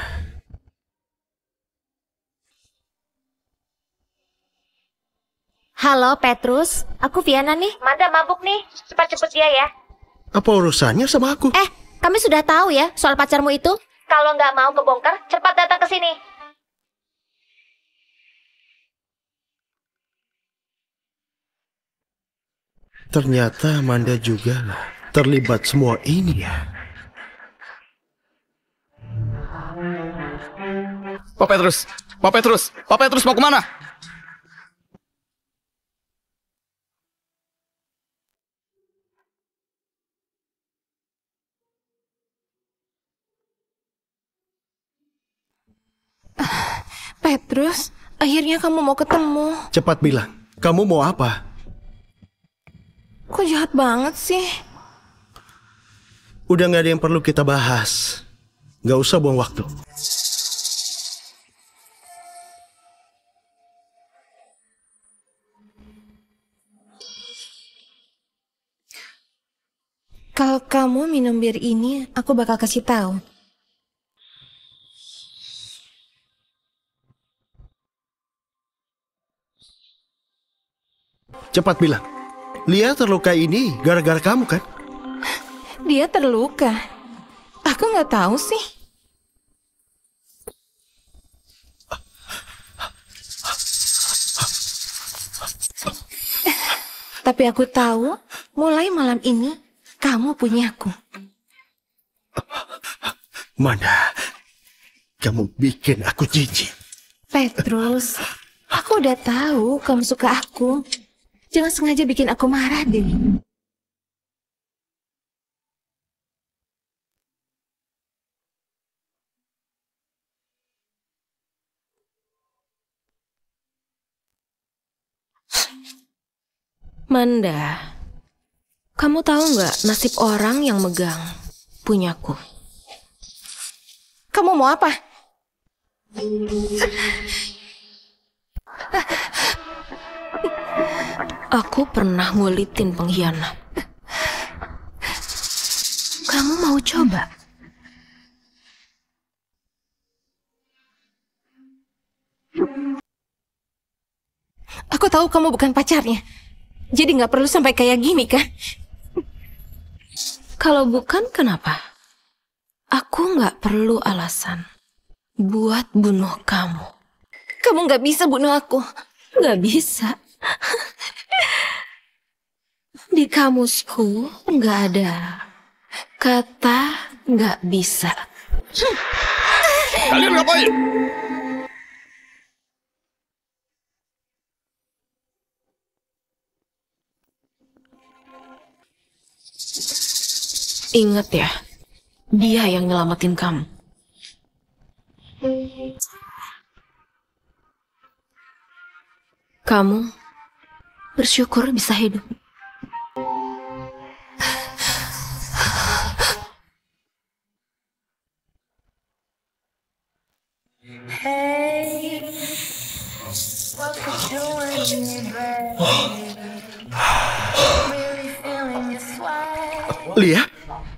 Halo Petrus, aku Viana nih. Manda mabuk nih, cepat jemput dia ya. Apa urusannya sama aku? Kami sudah tahu ya soal pacarmu itu. Kalau nggak mau kebongkar, cepat datang ke sini. Ternyata Amanda juga terlibat semua ini ya. Pak Petrus, Pak Petrus, Pak Petrus mau kemana? Petrus, akhirnya kamu mau ketemu. Cepat bilang, kamu mau apa? Kok jahat banget sih? Udah gak ada yang perlu kita bahas. Gak usah buang waktu. Kalau kamu minum bir ini, aku bakal kasih tahu. Cepat bilang. Lia terluka ini gara-gara kamu kan? Dia terluka. Aku nggak tahu sih. Tapi aku tahu, mulai malam ini kamu punyaku. Mana? Kamu bikin aku jijik. Petrus, aku udah tahu kamu suka aku. Jangan sengaja bikin aku marah deh. Manda, kamu tahu nggak nasib orang yang megang punyaku? Kamu mau apa? Aku pernah ngulitin pengkhianat. Kamu mau coba? Aku tahu kamu bukan pacarnya. Jadi nggak perlu sampai kayak gini kan? Kalau bukan, kenapa? Aku nggak perlu alasan buat bunuh kamu. Kamu nggak bisa bunuh aku. Nggak bisa. Di kamusku nggak ada kata nggak bisa. Kalian ngapain? Ingat ya, dia yang nyelamatin kamu. Kamu bersyukur bisa hidup. Hey, what you doing, baby? Really feeling your swag. Lia?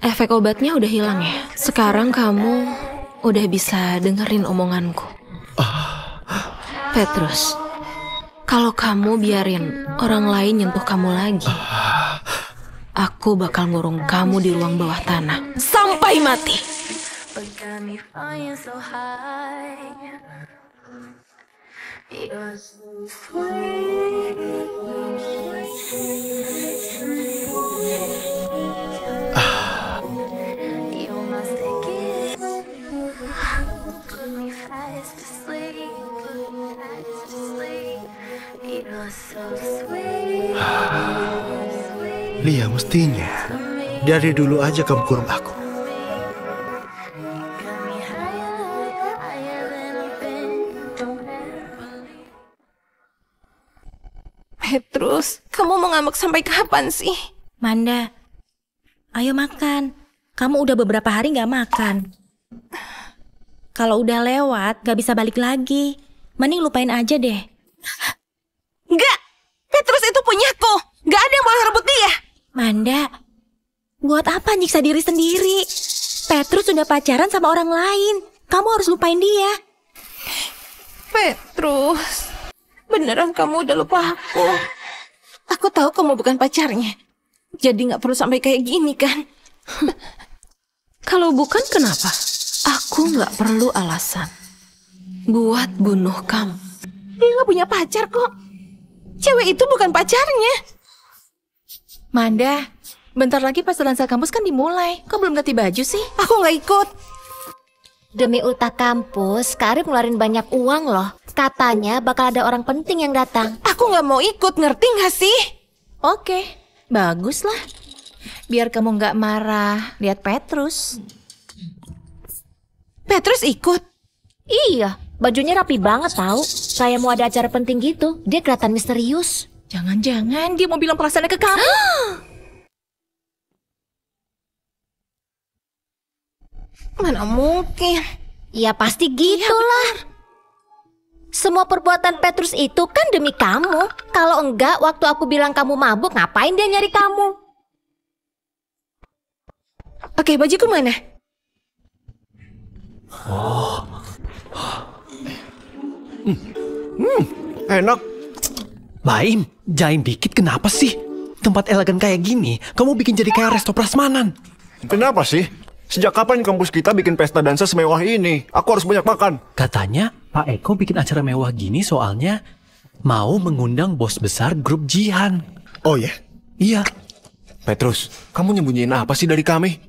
Efek obatnya udah hilang ya. Sekarang kamu udah bisa dengerin omonganku. Petrus, kalau kamu biarin orang lain nyentuh kamu lagi, aku bakal ngurung kamu di ruang bawah tanah sampai mati. But got me flying so high. You're so sweet. You're my sticky. Put me fast to sleep. Fast to sleep. You're so sweet. Lia, mestinya dari dulu aja kamu kurung aku. Petrus, kamu mau ngambek sampai kapan sih? Manda, ayo makan. Kamu udah beberapa hari gak makan. Kalau udah lewat, gak bisa balik lagi. Mending lupain aja deh. Enggak! Petrus itu punyaku! Gak ada yang boleh rebut dia! Manda, buat apa nyiksa diri sendiri? Petrus udah pacaran sama orang lain. Kamu harus lupain dia. Petrus, beneran kamu udah lupa aku? Aku tahu kamu bukan pacarnya. Jadi gak perlu sampai kayak gini kan? Kalau bukan, kenapa? Aku nggak perlu alasan buat bunuh kamu. Dia nggak punya pacar kok. Cewek itu bukan pacarnya. Manda, bentar lagi pas dansa kampus kan dimulai. Kok belum ganti baju sih? Aku nggak ikut. Demi ultah kampus, Kak Arif ngeluarin banyak uang loh. Katanya bakal ada orang penting yang datang. Aku nggak mau ikut, ngerti nggak sih? Oke, bagus lah. Biar kamu nggak marah, lihat Petrus. Petrus ikut? Iya, bajunya rapi banget tahu. Kayak mau ada acara penting gitu. Dia kelihatan misterius. Jangan-jangan dia mau bilang pelaksana ke kamu. Mana mungkin? Ya pasti gitulah. Semua perbuatan Petrus itu kan demi kamu. Kalau enggak, waktu aku bilang kamu mabuk, ngapain dia nyari kamu? Oke, bajuku mana? Enak. Baim, jaim dikit kenapa sih? Tempat elegan kayak gini, kamu bikin jadi kayak resto prasmanan. Kenapa sih? Sejak kapan kampus kita bikin pesta dansa semewah ini? Aku harus banyak makan. Katanya Pak Eko bikin acara mewah gini soalnya mau mengundang bos besar grup Jihan. Oh ya? Iya. Petrus, kamu nyembunyiin apa sih dari kami?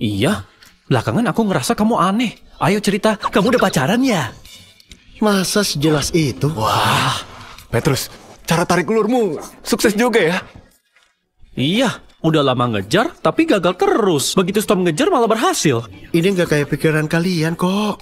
Iya, belakangan aku ngerasa kamu aneh. Ayo cerita, kamu udah pacaran ya? Masa sejelas itu? Wah, Petrus, cara tarik ulurmu sukses juga ya? Iya, udah lama ngejar tapi gagal terus. Begitu stop ngejar malah berhasil. Ini nggak kayak pikiran kalian kok.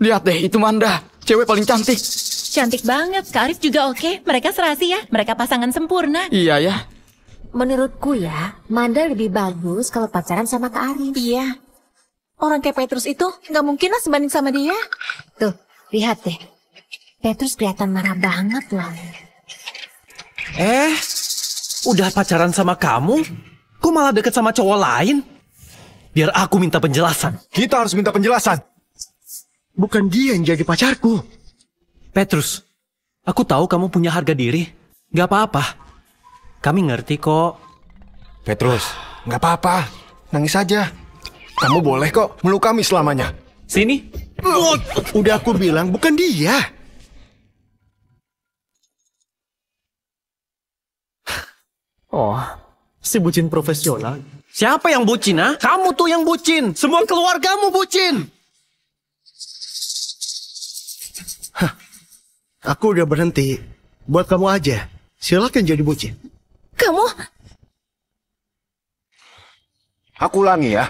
Lihat deh, itu Manda. Cewek paling cantik. Cantik banget, Kak Arif juga oke. Mereka serasi ya, mereka pasangan sempurna. Iya ya. Menurutku ya, Manda lebih bagus kalau pacaran sama Kak Arif. Iya. Orang kayak Petrus itu nggak mungkin lah sebanding sama dia. Tuh, lihat deh. Petrus kelihatan marah banget loh. Udah pacaran sama kamu? Kok malah deket sama cowok lain? Biar aku minta penjelasan. Kita harus minta penjelasan. Bukan dia yang jadi pacarku. Petrus, aku tahu kamu punya harga diri. Gak apa-apa. Kami ngerti kok. Petrus, gak apa-apa. Nangis aja. Kamu boleh kok meluk kami selamanya. Sini. Udah aku bilang bukan dia. Oh, si bucin profesional. Siapa yang bucin, ha? Kamu tuh yang bucin. Semua keluargamu bucin. Aku udah berhenti. Buat kamu aja. Silakan jadi bucin. Kamu? Aku ulangi ya.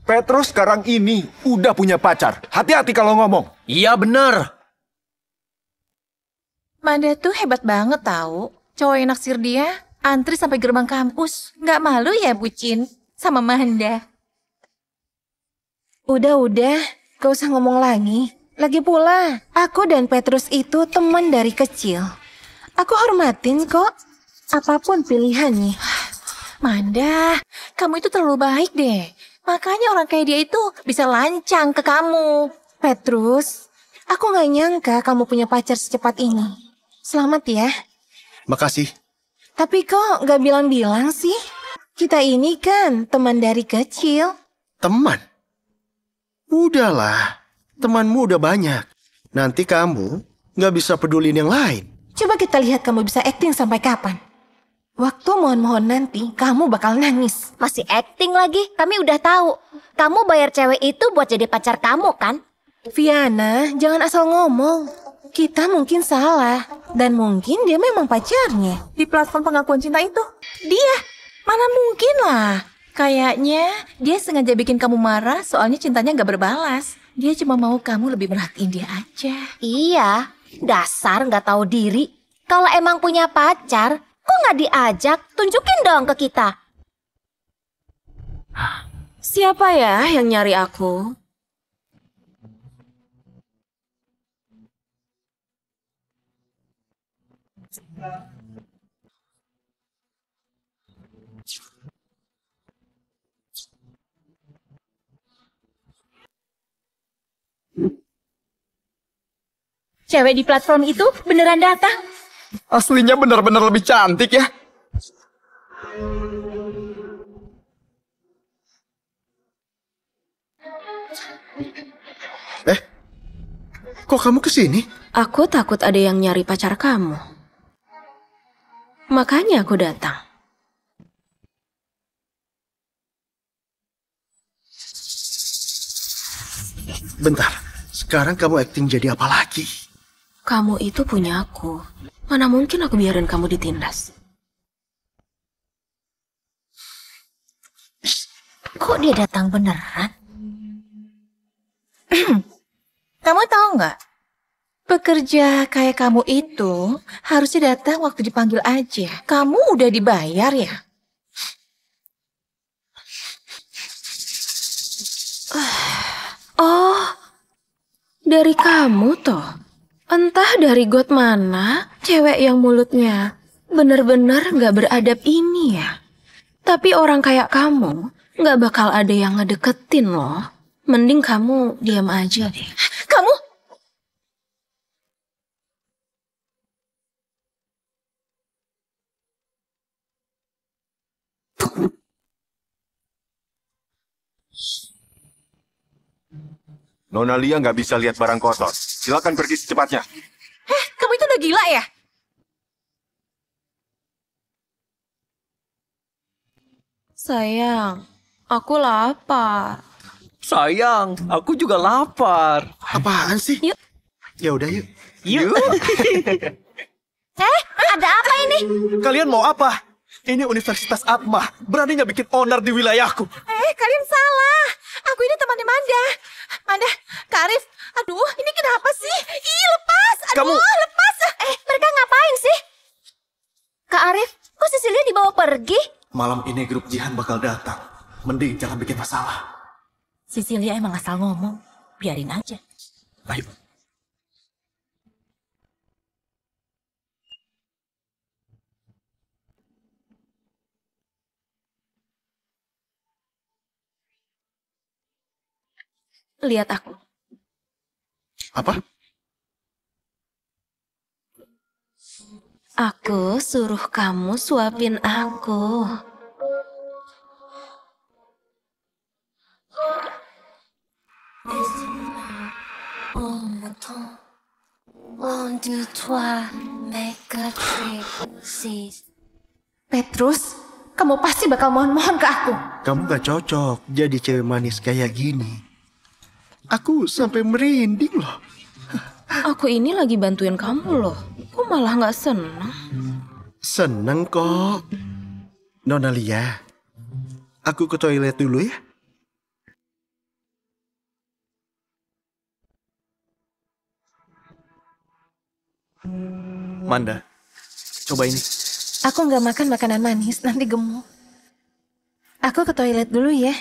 Petrus sekarang ini udah punya pacar. Hati-hati kalau ngomong. Iya bener. Manda tuh hebat banget tahu. Cowok yang naksir dia antri sampai gerbang kampus. Nggak malu ya bucin sama Manda. Udah, gak usah ngomong lagi. Lagi pula, aku dan Petrus itu teman dari kecil. Aku hormatin kok, apapun pilihannya. Manda, kamu itu terlalu baik deh. Makanya orang kayak dia itu bisa lancang ke kamu. Petrus, aku gak nyangka kamu punya pacar secepat ini. Selamat ya. Makasih. Tapi kok gak bilang-bilang sih? Kita ini kan teman dari kecil. Teman? Udahlah. Temanmu udah banyak. Nanti kamu gak bisa pedulin yang lain. Coba kita lihat kamu bisa acting sampai kapan. Waktu mohon-mohon nanti, kamu bakal nangis. Masih acting lagi? Kami udah tahu. Kamu bayar cewek itu buat jadi pacar kamu, kan? Viana, jangan asal ngomong. Kita mungkin salah. Dan mungkin dia memang pacarnya. Di platform pengakuan cinta itu. Dia? Mana mungkin lah. Kayaknya dia sengaja bikin kamu marah soalnya cintanya gak berbalas. Dia cuma mau kamu lebih merhatiin dia aja. Iya, dasar nggak tahu diri. Kalau emang punya pacar, kok nggak diajak? Tunjukin dong ke kita. Siapa ya yang nyari aku? Cewek di platform itu beneran datang. Aslinya benar-benar lebih cantik ya. Kok kamu kesini? Aku takut ada yang nyari pacar kamu. Makanya aku datang. Bentar, sekarang kamu acting jadi apa lagi? Kamu itu punya aku. Mana mungkin aku biarin kamu ditindas. Kok dia datang beneran? Kamu tahu nggak? Pekerja kayak kamu itu harusnya datang waktu dipanggil aja. Kamu udah dibayar ya? Oh, dari kamu toh? Entah dari got mana, cewek yang mulutnya bener-bener gak beradab ini ya. Tapi orang kayak kamu gak bakal ada yang ngedeketin loh. Mending kamu diam aja deh. Kamu? Nona Lia nggak bisa lihat barang kotor. Silakan pergi secepatnya. Kamu itu udah gila ya? Sayang, aku lapar. Sayang, aku juga lapar. Apaan sih? Yuk. Ya udah yuk. Yuk. Ada apa ini? Kalian mau apa? Ini Universitas Atma. Beraninya bikin onar di wilayahku. Kalian salah. Aku ini temannya Manda. Manda, Kak Arif. Aduh, ini kenapa sih? Ih, lepas. Aduh, lepas. Mereka ngapain sih? Kak Arif, kok Cecilia dibawa pergi? Malam ini grup Jihan bakal datang. Mending jangan bikin masalah. Cecilia emang asal ngomong. Biarin aja. Ayo. Lihat aku. Apa? Aku suruh kamu suapin aku. Petrus, kamu pasti bakal mohon-mohon ke aku. Kamu gak cocok jadi cewek manis kayak gini. Aku sampai merinding loh. Aku ini lagi bantuin kamu loh. Kok malah gak seneng? Seneng kok. Nona Lia, aku ke toilet dulu ya. Manda, coba ini. Aku nggak makan makanan manis, nanti gemuk. Aku ke toilet dulu ya.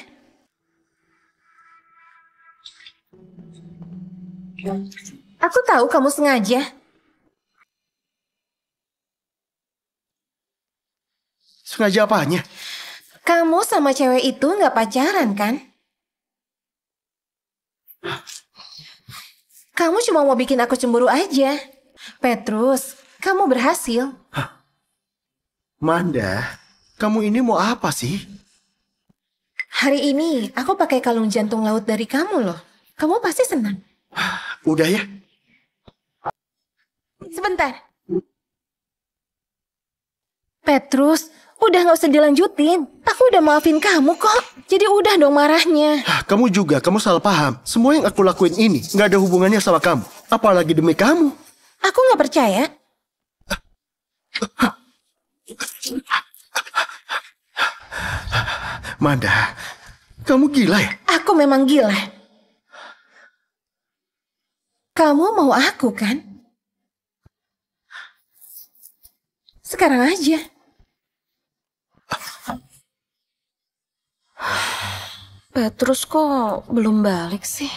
Aku tahu kamu sengaja. Sengaja apanya? Kamu sama cewek itu nggak pacaran kan? Kamu cuma mau bikin aku cemburu aja. Petrus, kamu berhasil. Manda, kamu ini mau apa sih? Hari ini aku pakai kalung jantung laut dari kamu loh. Kamu pasti senang. Udah ya. Sebentar. Petrus, udah gak usah dilanjutin. Aku udah maafin kamu kok. Jadi udah dong marahnya. Kamu juga, kamu salah paham. Semua yang aku lakuin ini gak ada hubungannya sama kamu. Apalagi demi kamu. Aku gak percaya. Manda, kamu gila ya? Aku memang gila. Kamu mau aku kan? Sekarang aja. Petrus kok belum balik sih?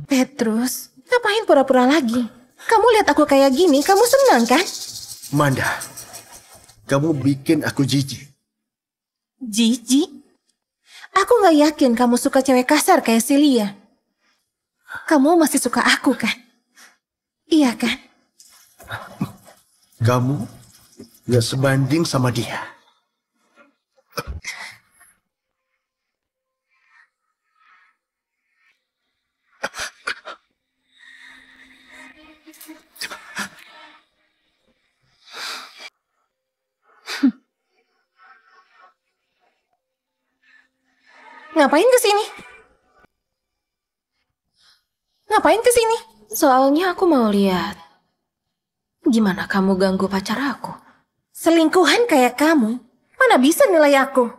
Petrus, ngapain pura-pura lagi? Kamu lihat aku kayak gini, kamu senang kan? Manda, kamu bikin aku jijik. Jijik? Aku gak yakin kamu suka cewek kasar kayak Celia. Kamu masih suka aku kan? Iya kan? Kamu gak sebanding sama dia. Ngapain kesini? Ngapain kesini? Soalnya aku mau lihat gimana kamu ganggu pacar aku. Selingkuhan kayak kamu, mana bisa nilai aku?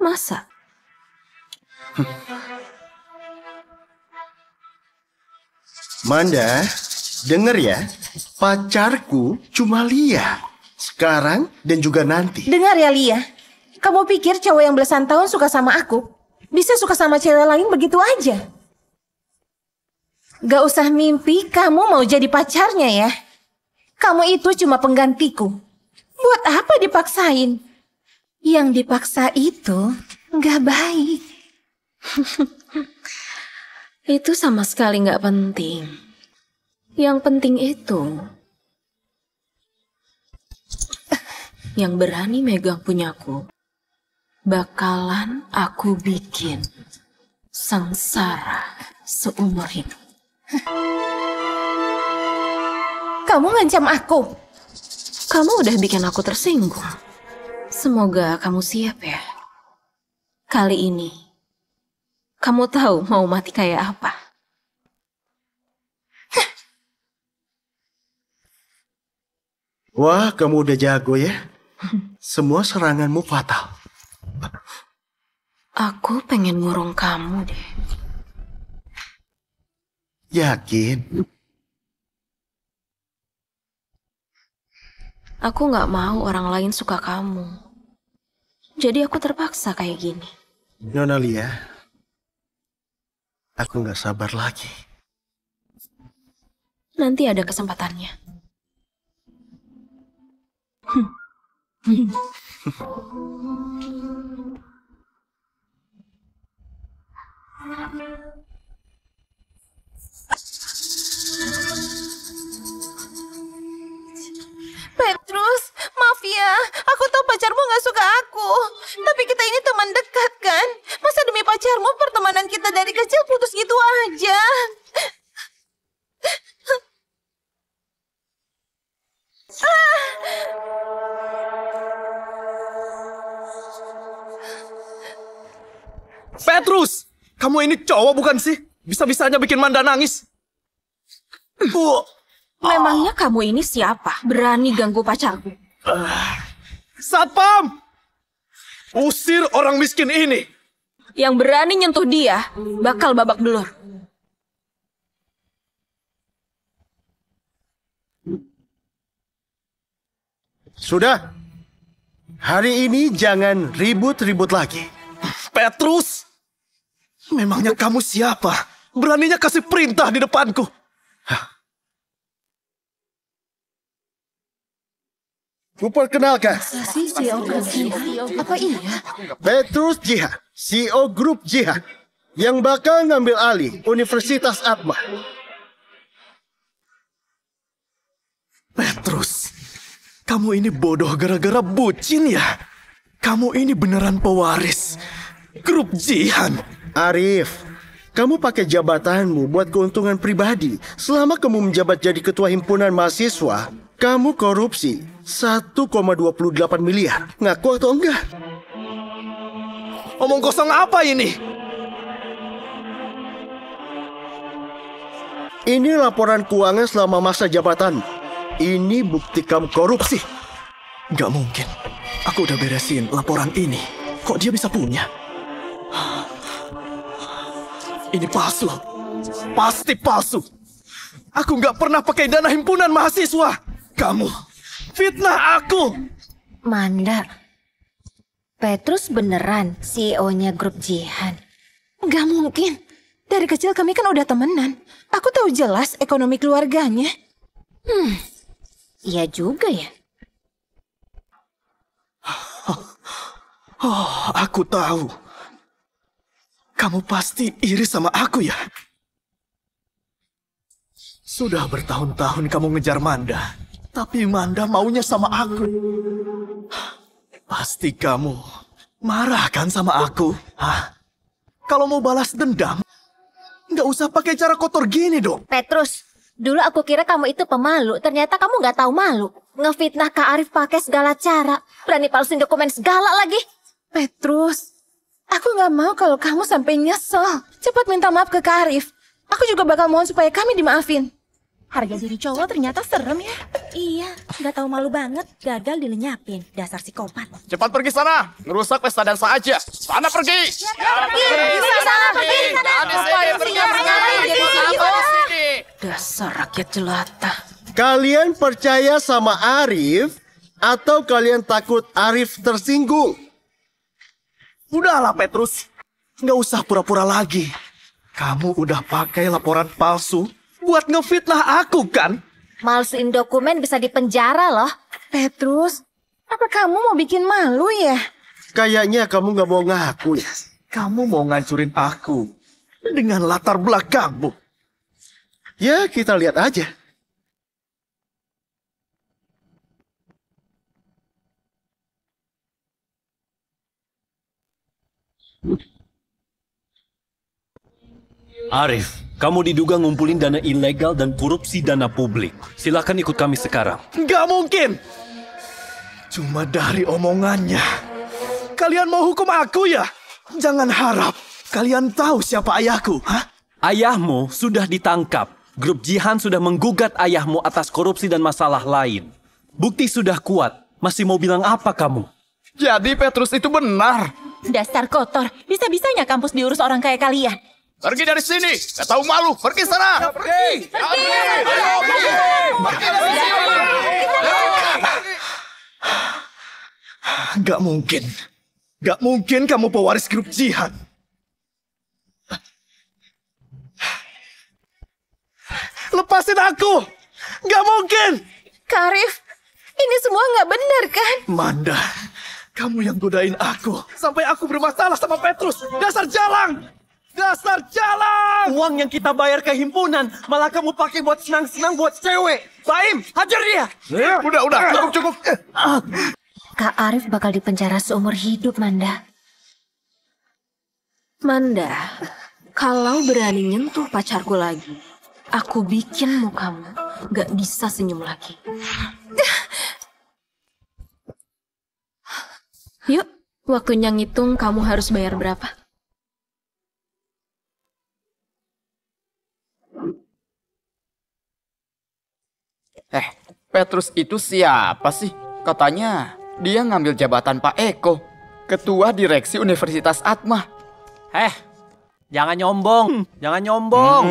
Masa? Manda, denger ya. Pacarku cuma Lia. Sekarang dan juga nanti. Dengar ya Lia. Kamu pikir cowok yang belasan tahun suka sama aku bisa suka sama cewek lain begitu aja? Gak usah mimpi kamu mau jadi pacarnya ya. Kamu itu cuma penggantiku. Buat apa dipaksain? Yang dipaksa itu gak baik. Itu sama sekali gak penting. Yang penting itu yang berani megang punyaku bakalan aku bikin sengsara seumur hidup. Kamu ngancam aku. Kamu udah bikin aku tersinggung. Semoga kamu siap ya. Kali ini kamu tahu mau mati kayak apa. Wah, kamu udah jago ya. Semua seranganmu fatal. Aku pengen ngurung kamu deh. Yakin? Aku nggak mau orang lain suka kamu. Jadi aku terpaksa kayak gini. Nona Lia, aku nggak sabar lagi. Nanti ada kesempatannya. Petrus, maaf ya. Aku tahu pacarmu gak suka aku. Tapi kita ini teman dekat kan? Masa demi pacarmu pertemanan kita dari kecil putus gitu aja? Petrus, kamu ini cowok bukan sih? Bisa-bisanya bikin Manda nangis. Memangnya kamu ini siapa? Berani ganggu pacarku? Satpam! Usir orang miskin ini. Yang berani nyentuh dia, bakal babak belur. Sudah. Hari ini jangan ribut-ribut lagi. Petrus! Memangnya kamu siapa? Beraninya kasih perintah di depanku. Kuperkenalkan. Apa iya? Petrus Jihad, CEO Grup Jihad, yang bakal ngambil alih Universitas Atma. Petrus, kamu ini bodoh gara-gara bucin ya? Kamu ini beneran pewaris Grup Jihan. Arif, kamu pakai jabatanmu buat keuntungan pribadi. Selama kamu menjabat jadi ketua himpunan mahasiswa, kamu korupsi 1,28 miliar. Ngaku atau enggak? Omong kosong apa ini? Ini laporan keuangan selama masa jabatan. Ini bukti kamu korupsi. Gak mungkin. Aku udah beresin laporan ini. Kok dia bisa punya? Ini palsu. Pasti palsu. Aku gak pernah pakai dana himpunan mahasiswa. Kamu fitnah aku. Manda, Petrus beneran CEO-nya Grup Jihan? Gak mungkin. Dari kecil kami kan udah temenan. Aku tahu jelas ekonomi keluarganya. Iya juga ya. Oh, aku tahu. Kamu pasti iri sama aku ya? Sudah bertahun-tahun kamu ngejar Manda. Tapi Manda maunya sama aku. Pasti kamu marah kan sama aku? Hah? Kalau mau balas dendam, nggak usah pakai cara kotor gini dong. Petrus, dulu aku kira kamu itu pemalu. Ternyata kamu nggak tahu malu. Ngefitnah Kak Arif pakai segala cara. Berani palsuin dokumen segala lagi. Petrus, aku gak mau kalau kamu sampai nyesel. Cepat minta maaf ke Kak Arif. Aku juga bakal mohon supaya kami dimaafin. Harga diri cowok ternyata serem ya. Iya, nggak tahu malu banget. Gagal dilenyapin. Dasar psikopat. Cepat pergi sana. Ngerusak pesta dansa aja. Sana pergi. Dasar rakyat jelata. Kalian percaya sama Arif atau kalian takut Arif tersinggung? Udahlah Petrus, nggak usah pura-pura lagi. Kamu udah pakai laporan palsu buat ngefitnah aku kan? Malsuin dokumen bisa dipenjara loh. Petrus, apa kamu mau bikin malu ya? Kayaknya kamu nggak mau ngaku ya. Kamu mau ngancurin aku dengan latar belakangmu. Ya, kita lihat aja. Arif, kamu diduga ngumpulin dana ilegal dan korupsi dana publik. Silakan ikut kami sekarang. Nggak mungkin. Cuma dari omongannya. Kalian mau hukum aku ya? Jangan harap kalian tahu siapa ayahku, hah? Ayahmu sudah ditangkap. Grup Jihan sudah menggugat ayahmu atas korupsi dan masalah lain. Bukti sudah kuat. Masih mau bilang apa kamu? Jadi Petrus itu benar. Dasar kotor. Bisa-bisanya kampus diurus orang kayak kalian. Pergi dari sini. Gak tahu malu. Pergi sana. Pergi. Gak mungkin. Gak mungkin kamu pewaris grup Jihan. Lepasin aku! Gak mungkin! Kak Arif, ini semua nggak benar kan? Manda, kamu yang godain aku. Sampai aku bermasalah sama Petrus. Dasar jalang! Dasar jalang! Uang yang kita bayar ke himpunan, malah kamu pakai buat senang-senang buat cewek. Baim, hajar dia! Udah, cukup. Kak Arif bakal dipenjara seumur hidup, Manda. Manda, kalau berani nyentuh pacarku lagi, aku bikin mukamu gak bisa senyum lagi. Yuk, waktunya ngitung kamu harus bayar berapa. Petrus itu siapa sih? Katanya dia ngambil jabatan Pak Eko, Ketua Direksi Universitas Atma. Jangan nyombong, jangan nyombong.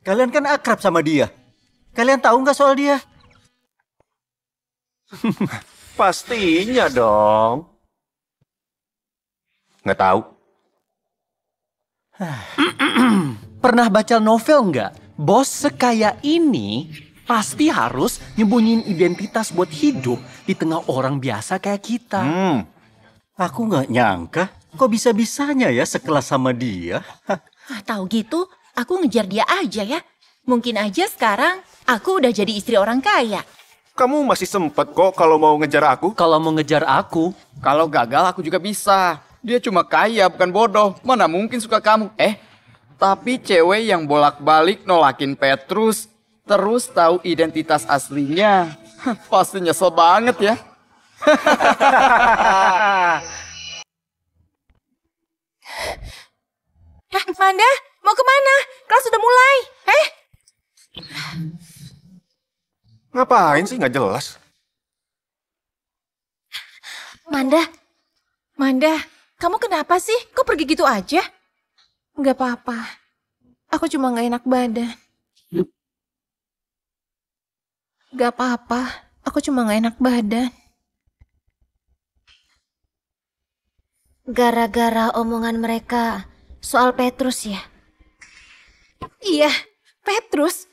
Kalian kan akrab sama dia. Kalian tahu nggak soal dia? Pastinya dong. Nggak tahu. Pernah baca novel nggak? Bos sekaya ini pasti harus nyembunyiin identitas buat hidup di tengah orang biasa kayak kita. Aku nggak nyangka kok bisa-bisanya ya sekelas sama dia. Tahu gitu, aku ngejar dia aja ya. Mungkin aja sekarang aku udah jadi istri orang kaya. Kamu masih sempet kok kalau mau ngejar aku. Kalau mau ngejar aku. Kalau gagal aku juga bisa. Dia cuma kaya bukan bodoh. Mana mungkin suka kamu. Tapi cewek yang bolak-balik nolakin Petrus, terus tahu identitas aslinya, pasti nyesel banget ya. Manda, mau kemana? Kelas sudah mulai. Ngapain sih nggak jelas? Manda, kamu kenapa sih? Kok pergi gitu aja? Nggak apa-apa. Aku cuma nggak enak badan. Nggak apa-apa. Aku cuma nggak enak badan. Gara-gara omongan mereka soal Petrus ya? Iya, Petrus.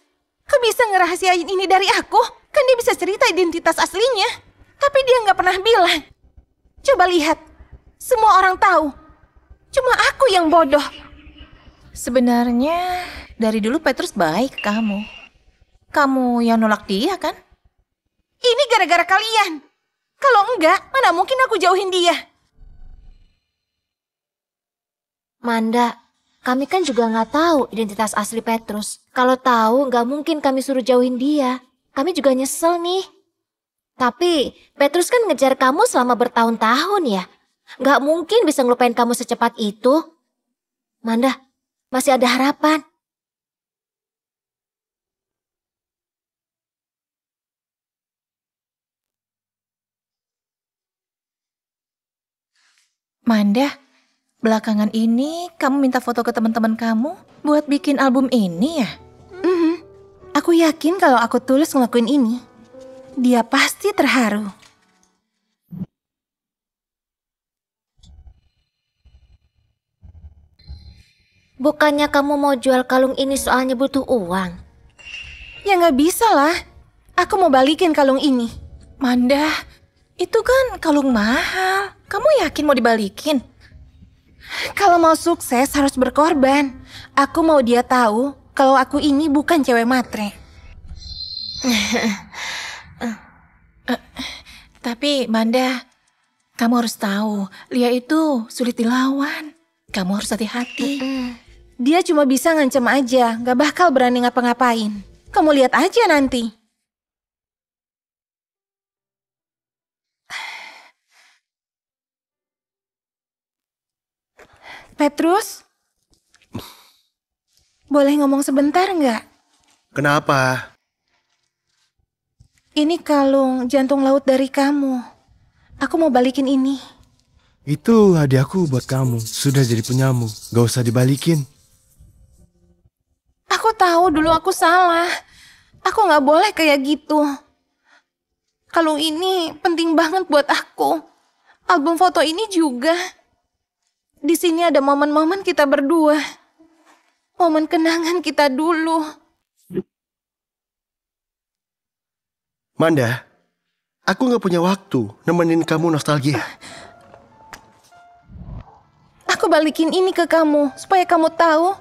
Kok bisa ngerahasiain ini dari aku? Kan dia bisa cerita identitas aslinya. Tapi dia nggak pernah bilang. Coba lihat. Semua orang tahu. Cuma aku yang bodoh. Sebenarnya dari dulu Petrus baik ke kamu. Kamu yang nolak dia kan? Ini gara-gara kalian. Kalau enggak, mana mungkin aku jauhin dia. Manda, kami kan juga nggak tahu identitas asli Petrus. Kalau tahu, nggak mungkin kami suruh jauhin dia. Kami juga nyesel nih. Tapi Petrus kan ngejar kamu selama bertahun-tahun ya. Nggak mungkin bisa ngelupain kamu secepat itu. Manda, masih ada harapan. Manda, belakangan ini kamu minta foto ke teman-teman kamu buat bikin album ini ya? Aku yakin kalau aku tulus ngelakuin ini, dia pasti terharu. Bukannya kamu mau jual kalung ini soalnya butuh uang? Ya nggak bisa lah. Aku mau balikin kalung ini. Manda, itu kan kalung mahal. Kamu yakin mau dibalikin? Kalau mau sukses harus berkorban. Aku mau dia tahu kalau aku ini bukan cewek matre. Tapi Manda, kamu harus tahu, Lia itu sulit dilawan. Kamu harus hati-hati. Dia cuma bisa ngancam aja, gak bakal berani ngapa-ngapain. Kamu lihat aja nanti. Petrus? Boleh ngomong sebentar nggak? Kenapa? Ini kalung jantung laut dari kamu. Aku mau balikin ini. Itu hadiahku buat kamu. Sudah jadi punyamu. Gak usah dibalikin. Aku tahu dulu aku salah. Aku nggak boleh kayak gitu. Kalung ini penting banget buat aku. Album foto ini juga. Di sini ada momen-momen kita berdua. Momen kenangan kita dulu. Manda, aku nggak punya waktu nemenin kamu nostalgia. Aku balikin ini ke kamu supaya kamu tahu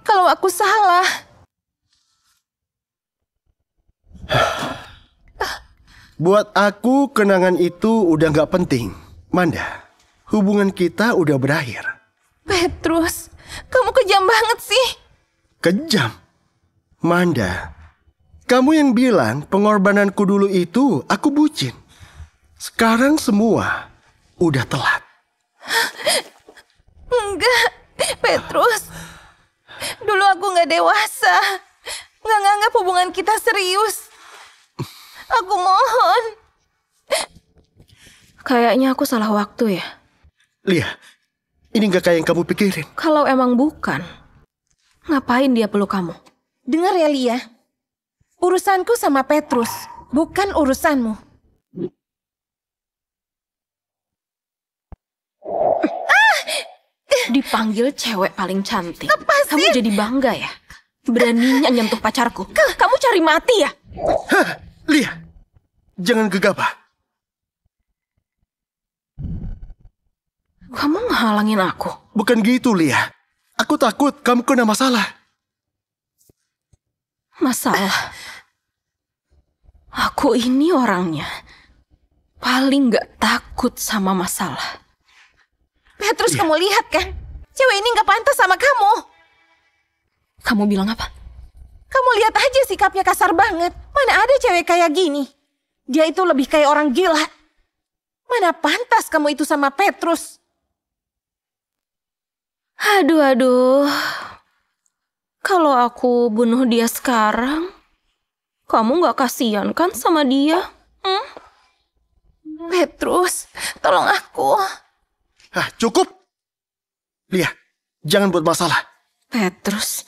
kalau aku salah. Buat aku kenangan itu udah nggak penting. Manda, hubungan kita udah berakhir. Petrus, kamu kejam banget sih. Kejam? Manda, kamu yang bilang pengorbananku dulu itu aku bucin. Sekarang semua udah telat. Enggak, Petrus. Dulu aku nggak dewasa. Nggak nganggap hubungan kita serius. Aku mohon. Kayaknya aku salah waktu ya. Lia, ini nggak kayak yang kamu pikirin. Kalau emang bukan, ngapain dia peluk kamu? Dengar ya Lia. Urusanku sama Petrus, bukan urusanmu. Dipanggil cewek paling cantik. Kamu jadi bangga ya? Beraninya nyentuh pacarku. Kamu cari mati ya? Hah, Lia, jangan gegabah. Kamu ngehalangin aku. Bukan gitu, Lia. Aku takut kamu kena masalah. Masalah? Aku ini orangnya paling gak takut sama masalah. Petrus, kamu lihat kan? Cewek ini gak pantas sama kamu. Kamu bilang apa? Kamu lihat aja sikapnya kasar banget. Mana ada cewek kayak gini? Dia itu lebih kayak orang gila. Mana pantas kamu itu sama Petrus? Aduh. Kalau aku bunuh dia sekarang, kamu gak kasihan kan sama dia? Petrus, tolong aku. Cukup. Lia, jangan buat masalah. Petrus,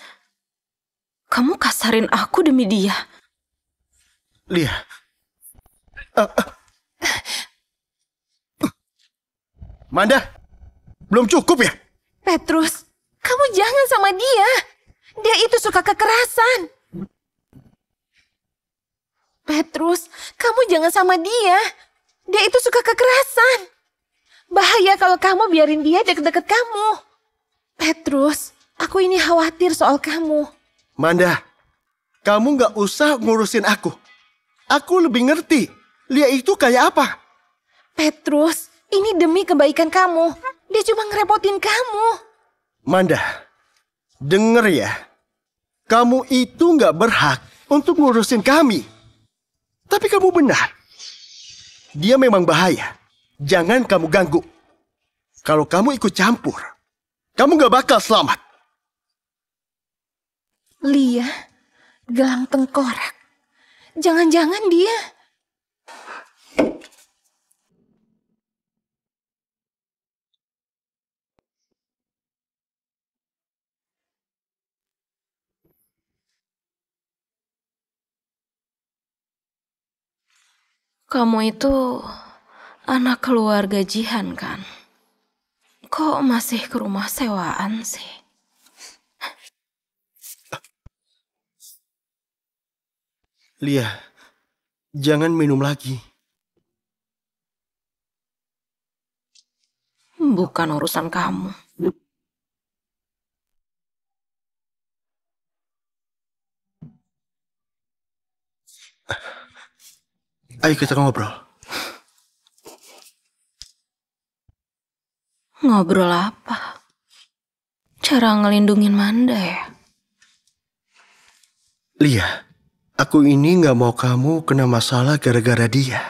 kamu kasarin aku demi dia. Lia. Manda, belum cukup ya? Petrus, kamu jangan sama dia. Dia itu suka kekerasan. Petrus, kamu jangan sama dia. Dia itu suka kekerasan. Bahaya kalau kamu biarin dia deket-deket kamu. Petrus, aku ini khawatir soal kamu. Manda, kamu gak usah ngurusin aku. Aku lebih ngerti Lia itu kayak apa. Petrus, ini demi kebaikan kamu. Dia cuma ngerepotin kamu. Manda, denger ya. Kamu itu gak berhak untuk ngurusin kami. Tapi kamu benar. Dia memang bahaya. Jangan kamu ganggu. Kalau kamu ikut campur, kamu gak bakal selamat. Lia, gelang tengkorak. Jangan-jangan dia... Kamu itu anak keluarga Jihan kan? Kok masih ke rumah sewaan sih? Lia, jangan minum lagi. Bukan urusan kamu. Ayo kita ngobrol. Ngobrol apa? Cara ngelindungin Manda ya? Lia, aku ini gak mau kamu kena masalah gara-gara dia.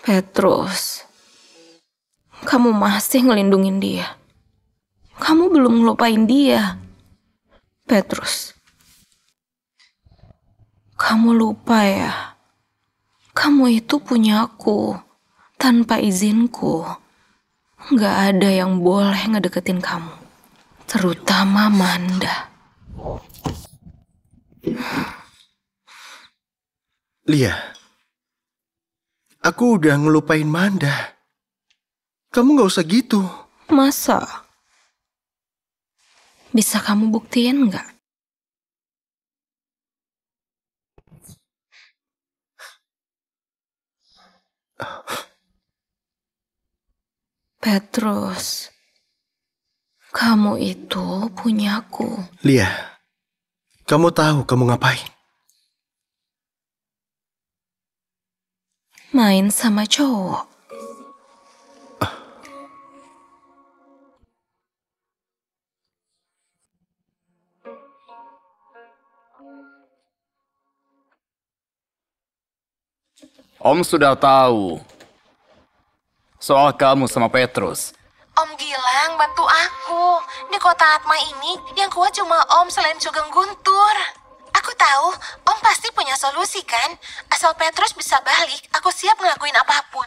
Petrus, kamu masih ngelindungin dia. Kamu belum ngelupain dia. Petrus, kamu lupa ya? Kamu itu punya aku. Tanpa izinku, gak ada yang boleh ngedeketin kamu. Terutama Manda. Lia, aku udah ngelupain Manda. Kamu gak usah gitu. Masa? Bisa kamu buktiin nggak? Petrus, kamu itu punyaku. Lia, kamu tahu kamu ngapain? Main sama cowok. Om sudah tahu soal kamu sama Petrus. Om Gilang bantu aku. Di kota Atma ini yang kuat cuma Om selain Sugeng Guntur. Aku tahu Om pasti punya solusi kan? Asal Petrus bisa balik, aku siap ngelakuin apapun.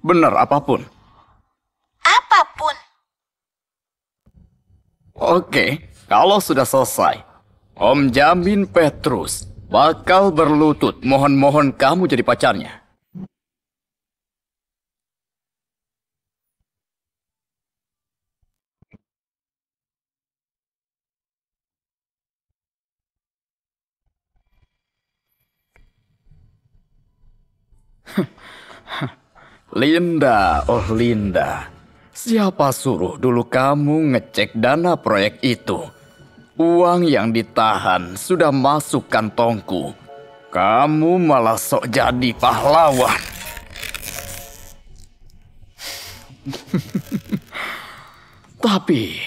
Bener apapun. Apapun. Oke, kalau sudah selesai, Om jamin Petrus bakal berlutut mohon-mohon kamu jadi pacarnya. Linda, oh Linda, siapa suruh dulu kamu ngecek dana proyek itu? Uang yang ditahan sudah masuk kantongku. Kamu malah sok jadi pahlawan. Tapi,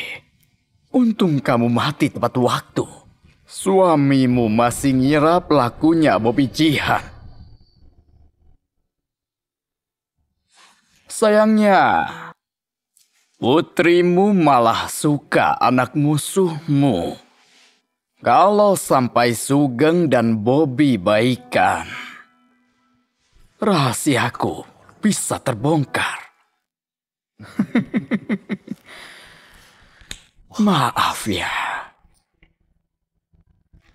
untung kamu mati tepat waktu. Suamimu masih ngira pelakunya Bobby Jihan. Sayangnya, putrimu malah suka anak musuhmu. Kalau sampai Sugeng dan Bobby baikan, rahasiaku bisa terbongkar. Maaf ya.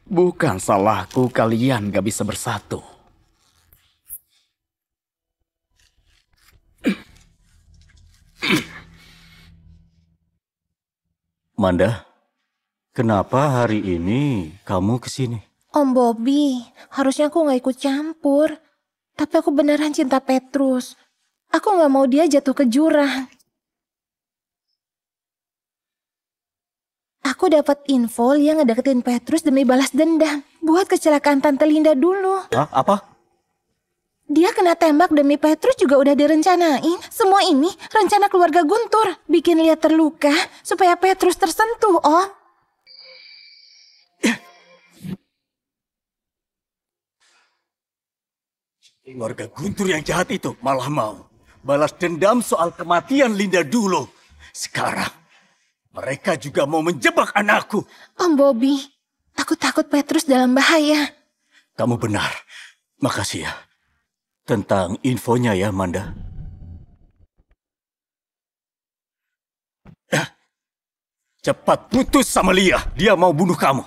Bukan salahku kalian gak bisa bersatu. Manda, kenapa hari ini kamu kesini? Om Bobby, harusnya aku gak ikut campur. Tapi aku beneran cinta Petrus. Aku gak mau dia jatuh ke jurang. Aku dapat info dia ngedeketin Petrus demi balas dendam. Buat kecelakaan Tante Linda dulu. Hah? Apa? Dia kena tembak demi Petrus juga udah direncanain. Semua ini rencana keluarga Guntur. Bikin Lia terluka supaya Petrus tersentuh, Om. Keluarga Guntur yang jahat itu malah mau balas dendam soal kematian Linda dulu. Sekarang mereka juga mau menjebak anakku. Om Bobby, aku takut Petrus dalam bahaya. Kamu benar. Makasih ya. Tentang infonya ya, Manda. Cepat putus sama Lia. Dia mau bunuh kamu.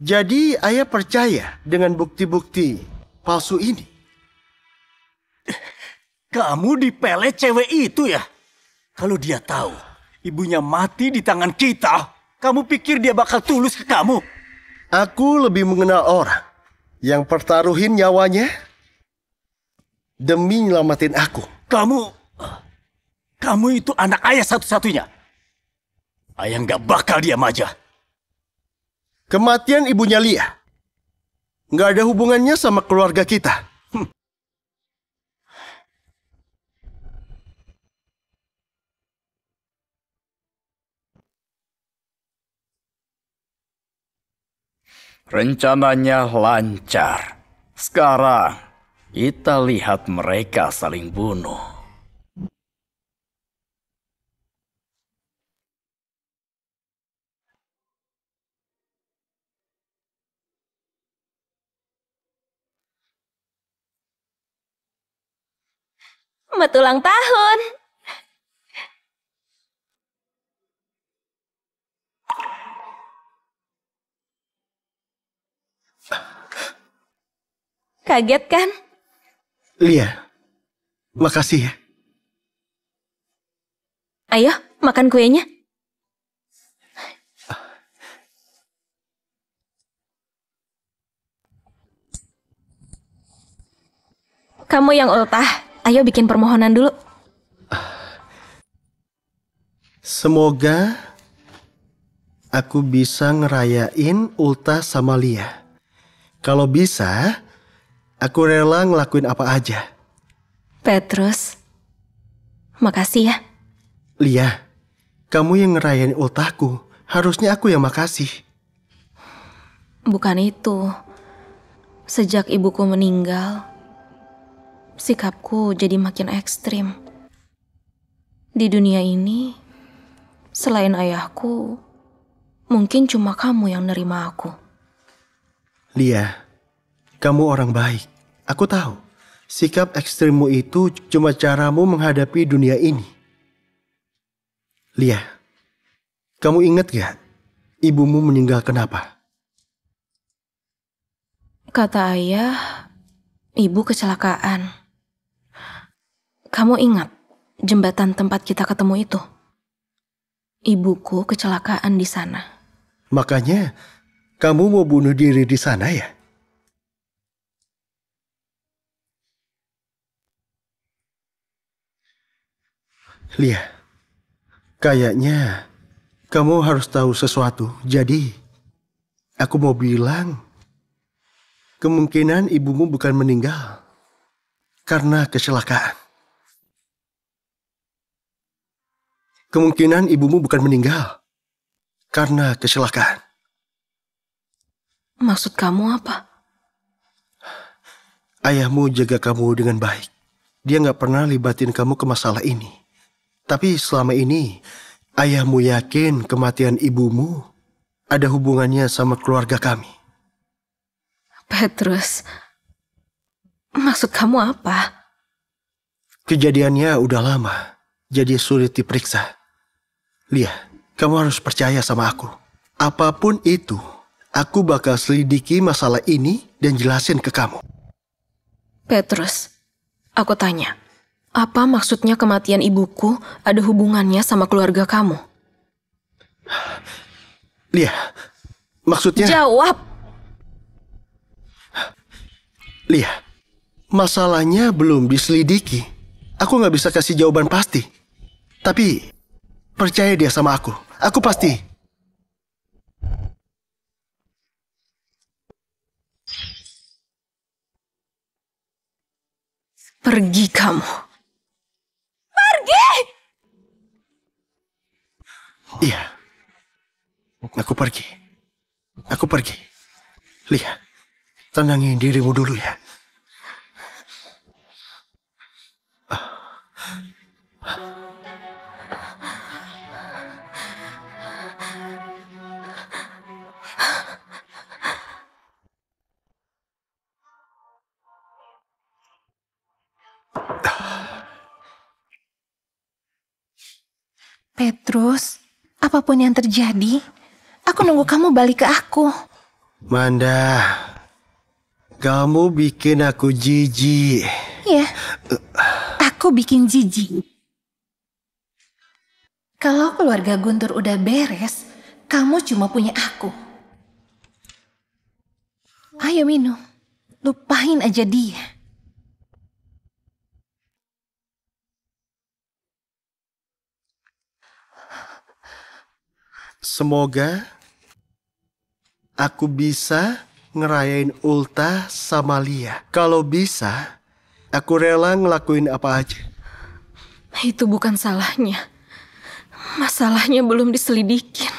Jadi ayah percaya dengan bukti-bukti palsu ini? Kamu dipelet cewek itu ya? Kalau dia tahu ibunya mati di tangan kita, kamu pikir dia bakal tulus ke kamu? Aku lebih mengenal orang yang pertaruhin nyawanya demi nyelamatin aku. Kamu itu anak ayah satu-satunya. Ayah nggak bakal diam aja. Kematian ibunya Lia nggak ada hubungannya sama keluarga kita. Rencananya lancar. Sekarang kita lihat mereka saling bunuh. Selamat ulang tahun. Kaget kan? Lia, makasih ya. Ayo, makan kuenya. Kamu yang ultah, ayo bikin permohonan dulu. Semoga aku bisa ngerayain ultah sama Lia. Kalau bisa, aku rela ngelakuin apa aja. Petrus, makasih ya. Lia, kamu yang ngerayain ultahku. Harusnya aku yang makasih. Bukan itu. Sejak ibuku meninggal, sikapku jadi makin ekstrim. Di dunia ini, selain ayahku, mungkin cuma kamu yang nerima aku. Lia, kamu orang baik. Aku tahu, sikap ekstrimmu itu cuma caramu menghadapi dunia ini. Lia, kamu ingat gak ibumu meninggal kenapa? Kata ayah, ibu kecelakaan. Kamu ingat jembatan tempat kita ketemu itu? Ibuku kecelakaan di sana. Makanya kamu mau bunuh diri di sana ya? Lia, kayaknya kamu harus tahu sesuatu. Jadi, aku mau bilang, kemungkinan ibumu bukan meninggal karena kecelakaan. Kemungkinan ibumu bukan meninggal karena kecelakaan. Maksud kamu apa? Ayahmu jaga kamu dengan baik. Dia gak pernah libatin kamu ke masalah ini. Tapi selama ini, ayahmu yakin kematian ibumu ada hubungannya sama keluarga kami. Petrus, maksud kamu apa? Kejadiannya udah lama, jadi sulit diperiksa. Lia, kamu harus percaya sama aku. Apapun itu, aku bakal selidiki masalah ini dan jelasin ke kamu. Petrus, aku tanya, apa maksudnya kematian ibuku ada hubungannya sama keluarga kamu? Lia, maksudnya... Jawab! Lia, masalahnya belum diselidiki. Aku gak bisa kasih jawaban pasti. Tapi, percaya dia sama aku. Aku pasti. Pergi kamu. Pergi! Iya. Aku pergi. Aku pergi. Lia, tenangin dirimu dulu ya. Petrus, apapun yang terjadi, aku nunggu kamu balik ke aku. Manda, kamu bikin aku jijik. Ya, aku bikin jijik. Kalau keluarga Guntur udah beres, kamu cuma punya aku. Ayo minum, lupain aja dia. Semoga aku bisa ngerayain ultah sama Lia. Kalau bisa, aku rela ngelakuin apa aja. Itu bukan salahnya. Masalahnya belum diselidikin.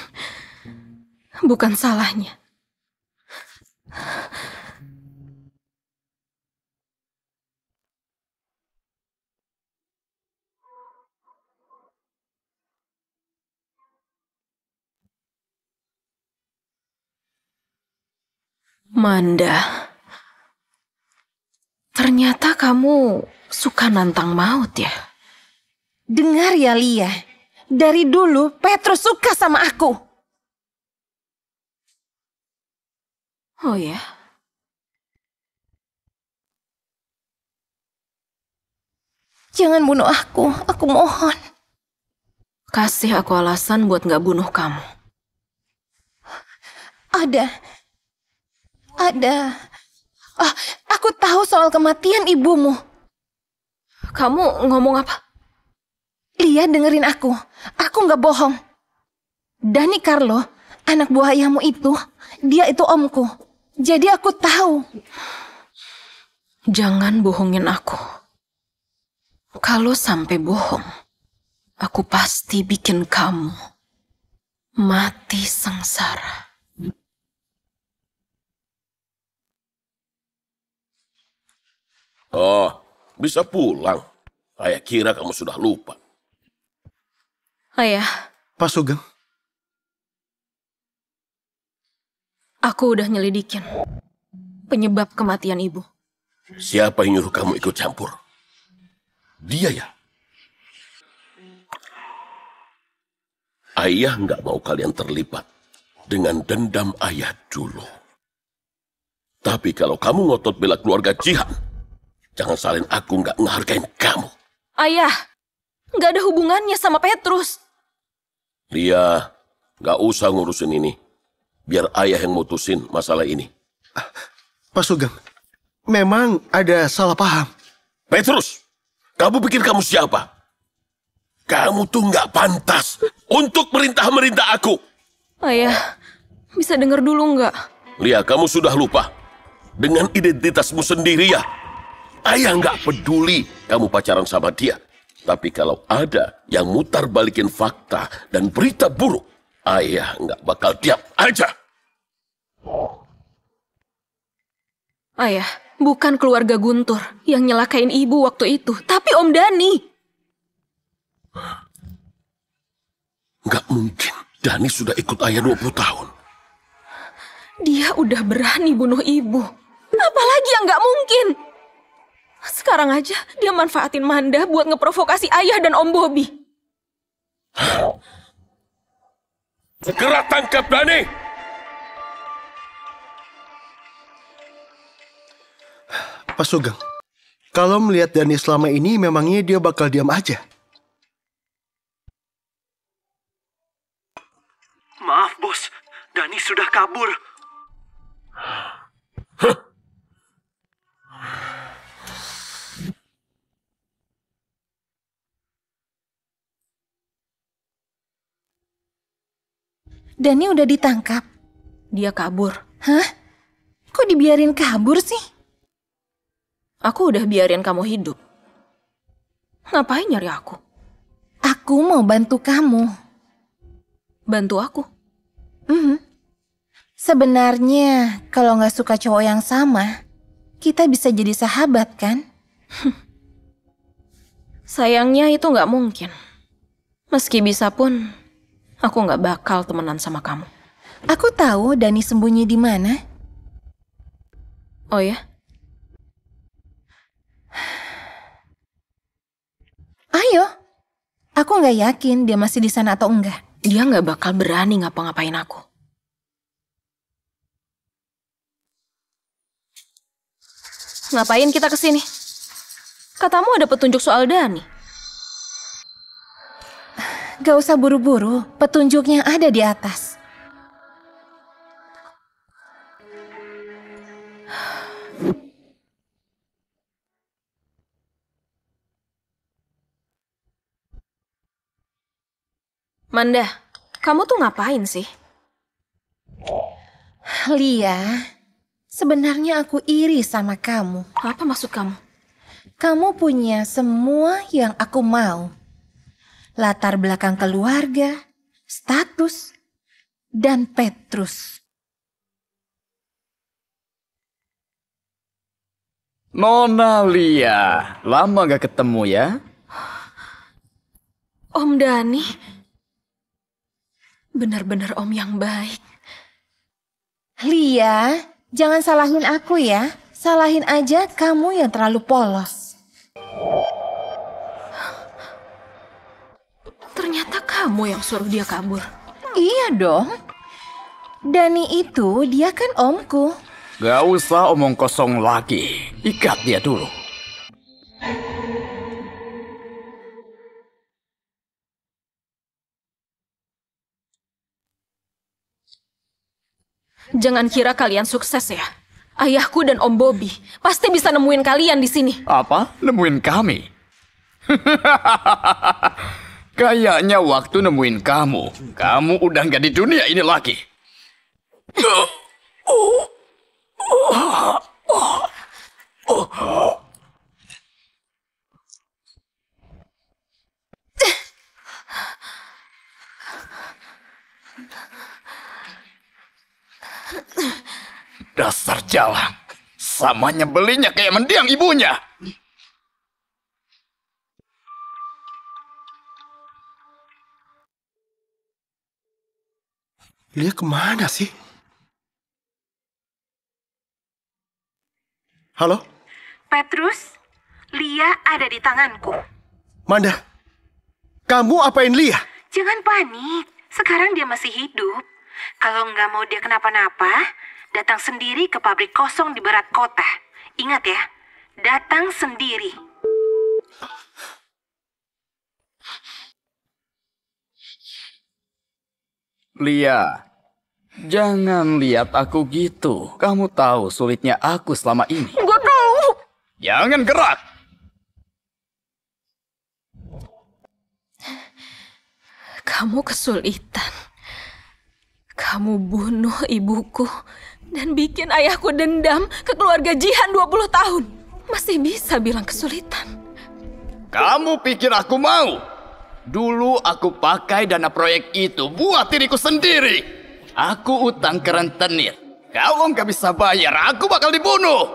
Bukan salahnya. Manda, ternyata kamu suka nantang maut ya? Dengar ya Lia, dari dulu Petrus suka sama aku. Oh ya? Jangan bunuh aku mohon. Kasih aku alasan buat gak bunuh kamu. Ada. Aku tahu soal kematian ibumu. Kamu ngomong apa? Lia, dengerin aku. Aku gak bohong. Dani Carlo, anak buah ayahmu itu, dia itu omku. Jadi aku tahu. Jangan bohongin aku. Kalau sampai bohong, aku pasti bikin kamu mati sengsara. Oh, bisa pulang. Ayah kira kamu sudah lupa. Ayah. Pak Sugeng. Aku udah nyelidikin penyebab kematian ibu. Siapa yang nyuruh kamu ikut campur? Dia ya? Ayah nggak mau kalian terlibat dengan dendam ayah dulu. Tapi kalau kamu ngotot bela keluarga Jihan, jangan salin aku nggak ngehargain kamu. Ayah, nggak ada hubungannya sama Petrus. Lia, nggak usah ngurusin ini. Biar ayah yang mutusin masalah ini. Pak Sugeng, memang ada salah paham. Petrus, kamu pikir kamu siapa? Kamu tuh nggak pantas untuk merintah-merintah aku. Ayah, bisa denger dulu nggak? Lia, kamu sudah lupa dengan identitasmu sendiri ya. Ayah nggak peduli kamu pacaran sama dia. Tapi kalau ada yang mutar balikin fakta dan berita buruk, ayah nggak bakal diam aja. Ayah, bukan keluarga Guntur yang nyelakain ibu waktu itu, tapi Om Dani. Nggak mungkin. Dani sudah ikut ayah 20 tahun. Dia udah berani bunuh ibu. Apalagi yang nggak mungkin. Sekarang aja dia manfaatin Manda buat ngeprovokasi ayah dan Om Bobby. Segera tangkap Dani! Pak Sugeng, kalau melihat Dani selama ini, memangnya dia bakal diam aja? Maaf, Bos. Dani sudah kabur. Dani udah ditangkap. Dia kabur. Hah? Kok dibiarin kabur sih? Aku udah biarin kamu hidup. Ngapain nyari aku? Aku mau bantu kamu. Bantu aku? Sebenarnya, kalau nggak suka cowok yang sama, kita bisa jadi sahabat, kan? Sayangnya itu nggak mungkin. Meski bisa pun, aku nggak bakal temenan sama kamu. Aku tahu Dani sembunyi di mana. Oh ya? Ayo. Aku nggak yakin dia masih di sana atau enggak. Dia nggak bakal berani ngapa-ngapain aku. Ngapain kita kesini? Katamu ada petunjuk soal Dani. Gak usah buru-buru, petunjuknya ada di atas. Manda, kamu tuh ngapain sih? Lia, sebenarnya aku iri sama kamu. Apa maksud kamu? Kamu punya semua yang aku mau. Latar belakang keluarga, status, dan Petrus. Nona Lia, lama gak ketemu ya? Om Dani, benar-benar om yang baik. Lia, jangan salahin aku ya. Salahin aja kamu yang terlalu polos. Ternyata kamu yang suruh dia kabur. Iya dong. Dani itu dia kan omku. Gak usah omong kosong lagi. Ikat dia dulu. Jangan kira kalian sukses ya. Ayahku dan Om Bobby pasti bisa nemuin kalian di sini. Apa? Nemuin kami? Kayaknya waktu nemuin kamu udah nggak di dunia ini lagi. Dasar jalan, sama nyebelinya kayak mendiang ibunya. Lia kemana sih? Halo? Petrus, Lia ada di tanganku. Manda, kamu apain Lia? Jangan panik, sekarang dia masih hidup. Kalau nggak mau dia kenapa-napa, datang sendiri ke pabrik kosong di barat kota. Ingat ya, datang sendiri. Lia, jangan lihat aku gitu. Kamu tahu sulitnya aku selama ini. Gue tahu. Jangan gerak. Kamu kesulitan. Kamu bunuh ibuku dan bikin ayahku dendam ke keluarga Jihan 20 tahun. Masih bisa bilang kesulitan. Kamu pikir aku mau? Dulu aku pakai dana proyek itu buat diriku sendiri. Aku utang ke rentenir. Kalau nggak bisa bayar, aku bakal dibunuh.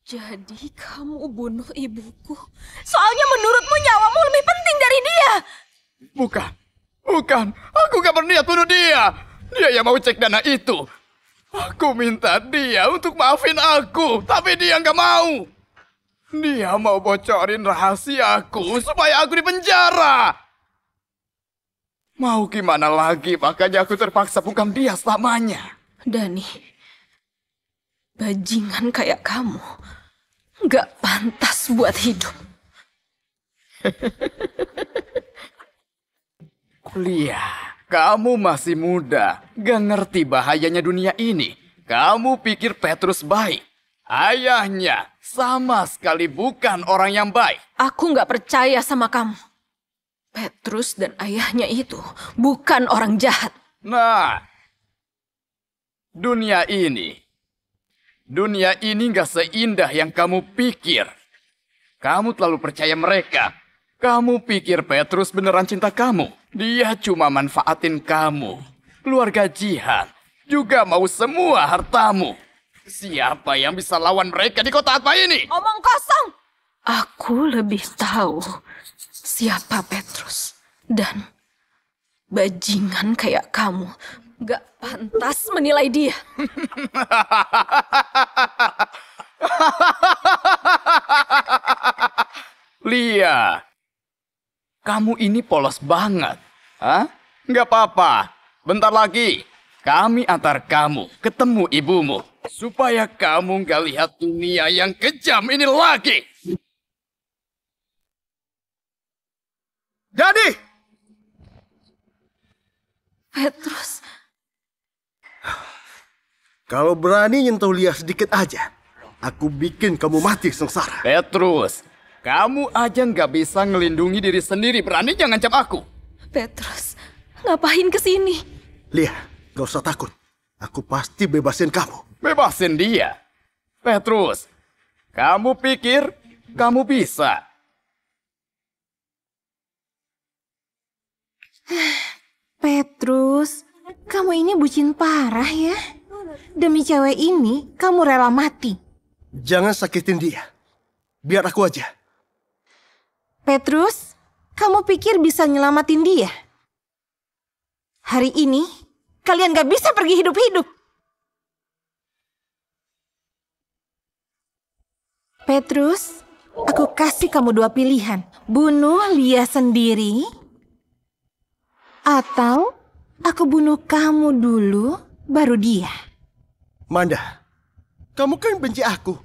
Jadi kamu bunuh ibuku. Soalnya menurutmu nyawamu lebih penting dari dia. Bukan. Aku gak berniat bunuh dia. Dia yang mau cek dana itu. Aku minta dia untuk maafin aku, tapi dia gak mau. Dia mau bocorin rahasiaku supaya aku dipenjara. Mau gimana lagi, makanya aku terpaksa bungkam dia selamanya. Dani, bajingan kayak kamu gak pantas buat hidup. Lia, kamu masih muda, gak ngerti bahayanya dunia ini. Kamu pikir Petrus baik. Ayahnya sama sekali bukan orang yang baik. Aku gak percaya sama kamu. Petrus dan ayahnya itu bukan orang jahat. Nah, dunia ini gak seindah yang kamu pikir. Kamu terlalu percaya mereka. Kamu pikir Petrus beneran cinta kamu. Dia cuma manfaatin kamu. Keluarga Jihan juga mau semua hartamu. Siapa yang bisa lawan mereka di kota Atma ini? Omong kosong. Aku lebih tahu siapa Petrus. Dan bajingan kayak kamu gak pantas menilai dia. Lia, kamu ini polos banget. Hah? Gak apa-apa. Bentar lagi, kami antar kamu ketemu ibumu. Supaya kamu gak lihat dunia yang kejam ini lagi. Jadi! Petrus. Kalau berani nyentuh Lia sedikit aja, aku bikin kamu mati sengsara. Petrus, kamu aja nggak bisa ngelindungi diri sendiri. Berani jangan ngancam aku. Petrus, ngapain kesini? Lia, gak usah takut. Aku pasti bebasin kamu. Bebasin dia? Petrus, kamu pikir kamu bisa? Petrus, kamu ini bucin parah ya. Demi cewek ini, kamu rela mati. Jangan sakitin dia. Biar aku aja. Petrus, kamu pikir bisa nyelamatin dia? Hari ini, kalian gak bisa pergi hidup-hidup. Petrus, aku kasih kamu dua pilihan. Bunuh Lia sendiri, atau aku bunuh kamu dulu, baru dia. Manda, kamu kan benci aku.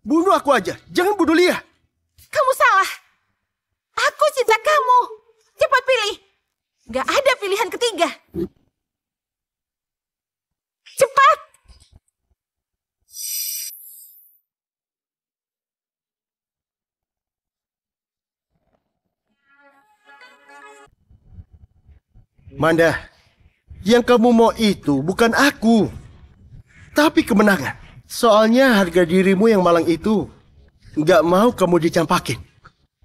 Bunuh aku aja, jangan bunuh Lia. Kamu salah. Aku cinta kamu. Cepat pilih. Gak ada pilihan ketiga. Cepat! Manda, yang kamu mau itu bukan aku, tapi kemenangan. Soalnya harga dirimu yang malang itu nggak mau kamu dicampakin.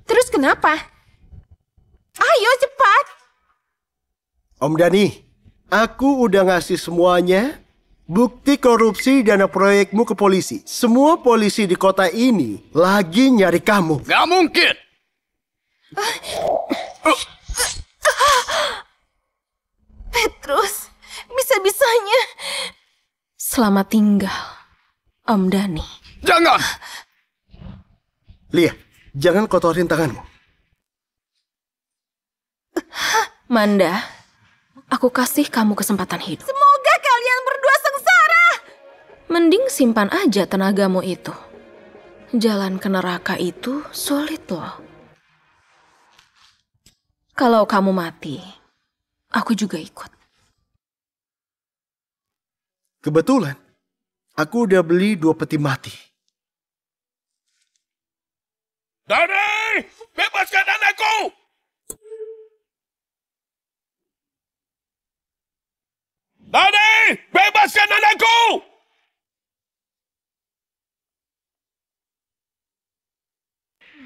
Terus kenapa? Ayo cepat! Om Dani, aku udah ngasih semuanya bukti korupsi dana proyekmu ke polisi. Semua polisi di kota ini lagi nyari kamu. Gak mungkin! Petrus, bisa-bisanya. Selamat tinggal, Om Dani. Jangan! Lia, jangan kotorin tanganmu. Manda, aku kasih kamu kesempatan hidup. Semoga kalian berdua sengsara! Mending simpan aja tenagamu itu. Jalan ke neraka itu sulit loh. Kalau kamu mati, aku juga ikut. Kebetulan, aku udah beli 2 peti mati. Dani, bebaskan anakku! Dani, bebaskan anakku!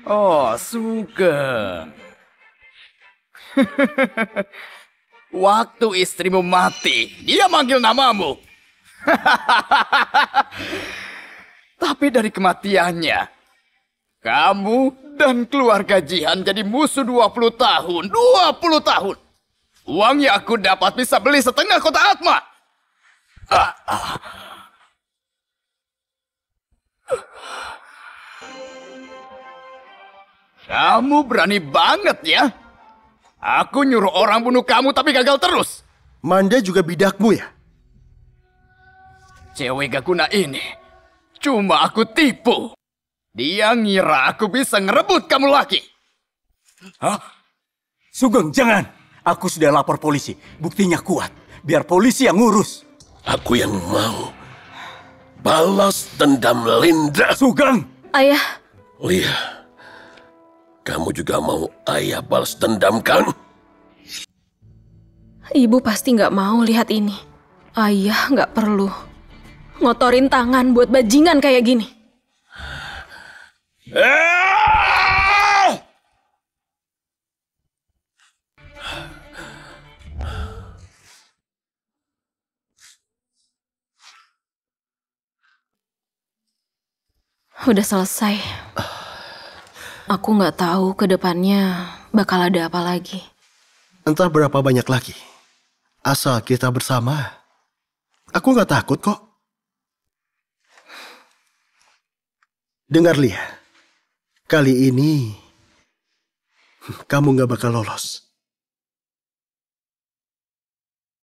Oh, Sugeng. Waktu istrimu mati, dia manggil namamu. Tapi dari kematiannya, kamu dan keluarga Jihan jadi musuh 20 tahun. 20 tahun. Uang yang aku dapat bisa beli setengah kota Atma. Kamu berani banget ya? Aku nyuruh orang bunuh kamu tapi gagal terus. Manda juga bidakmu ya? Cewek gak guna ini cuma aku tipu. Dia ngira aku bisa ngerebut kamu lagi. Hah? Sugeng, jangan. Aku sudah lapor polisi. Buktinya kuat. Biar polisi yang ngurus. Aku yang mau balas dendam Linda. Sugeng! Ayah. Lia, kamu juga mau ayah balas dendam kan? Ibu pasti nggak mau lihat ini. Ayah nggak perlu ngotorin tangan buat bajingan kayak gini. Udah selesai. Aku nggak tahu ke depannya bakal ada apa lagi. Entah berapa banyak lagi. Asal kita bersama. Aku nggak takut kok. Dengar Lia. Kali ini kamu nggak bakal lolos.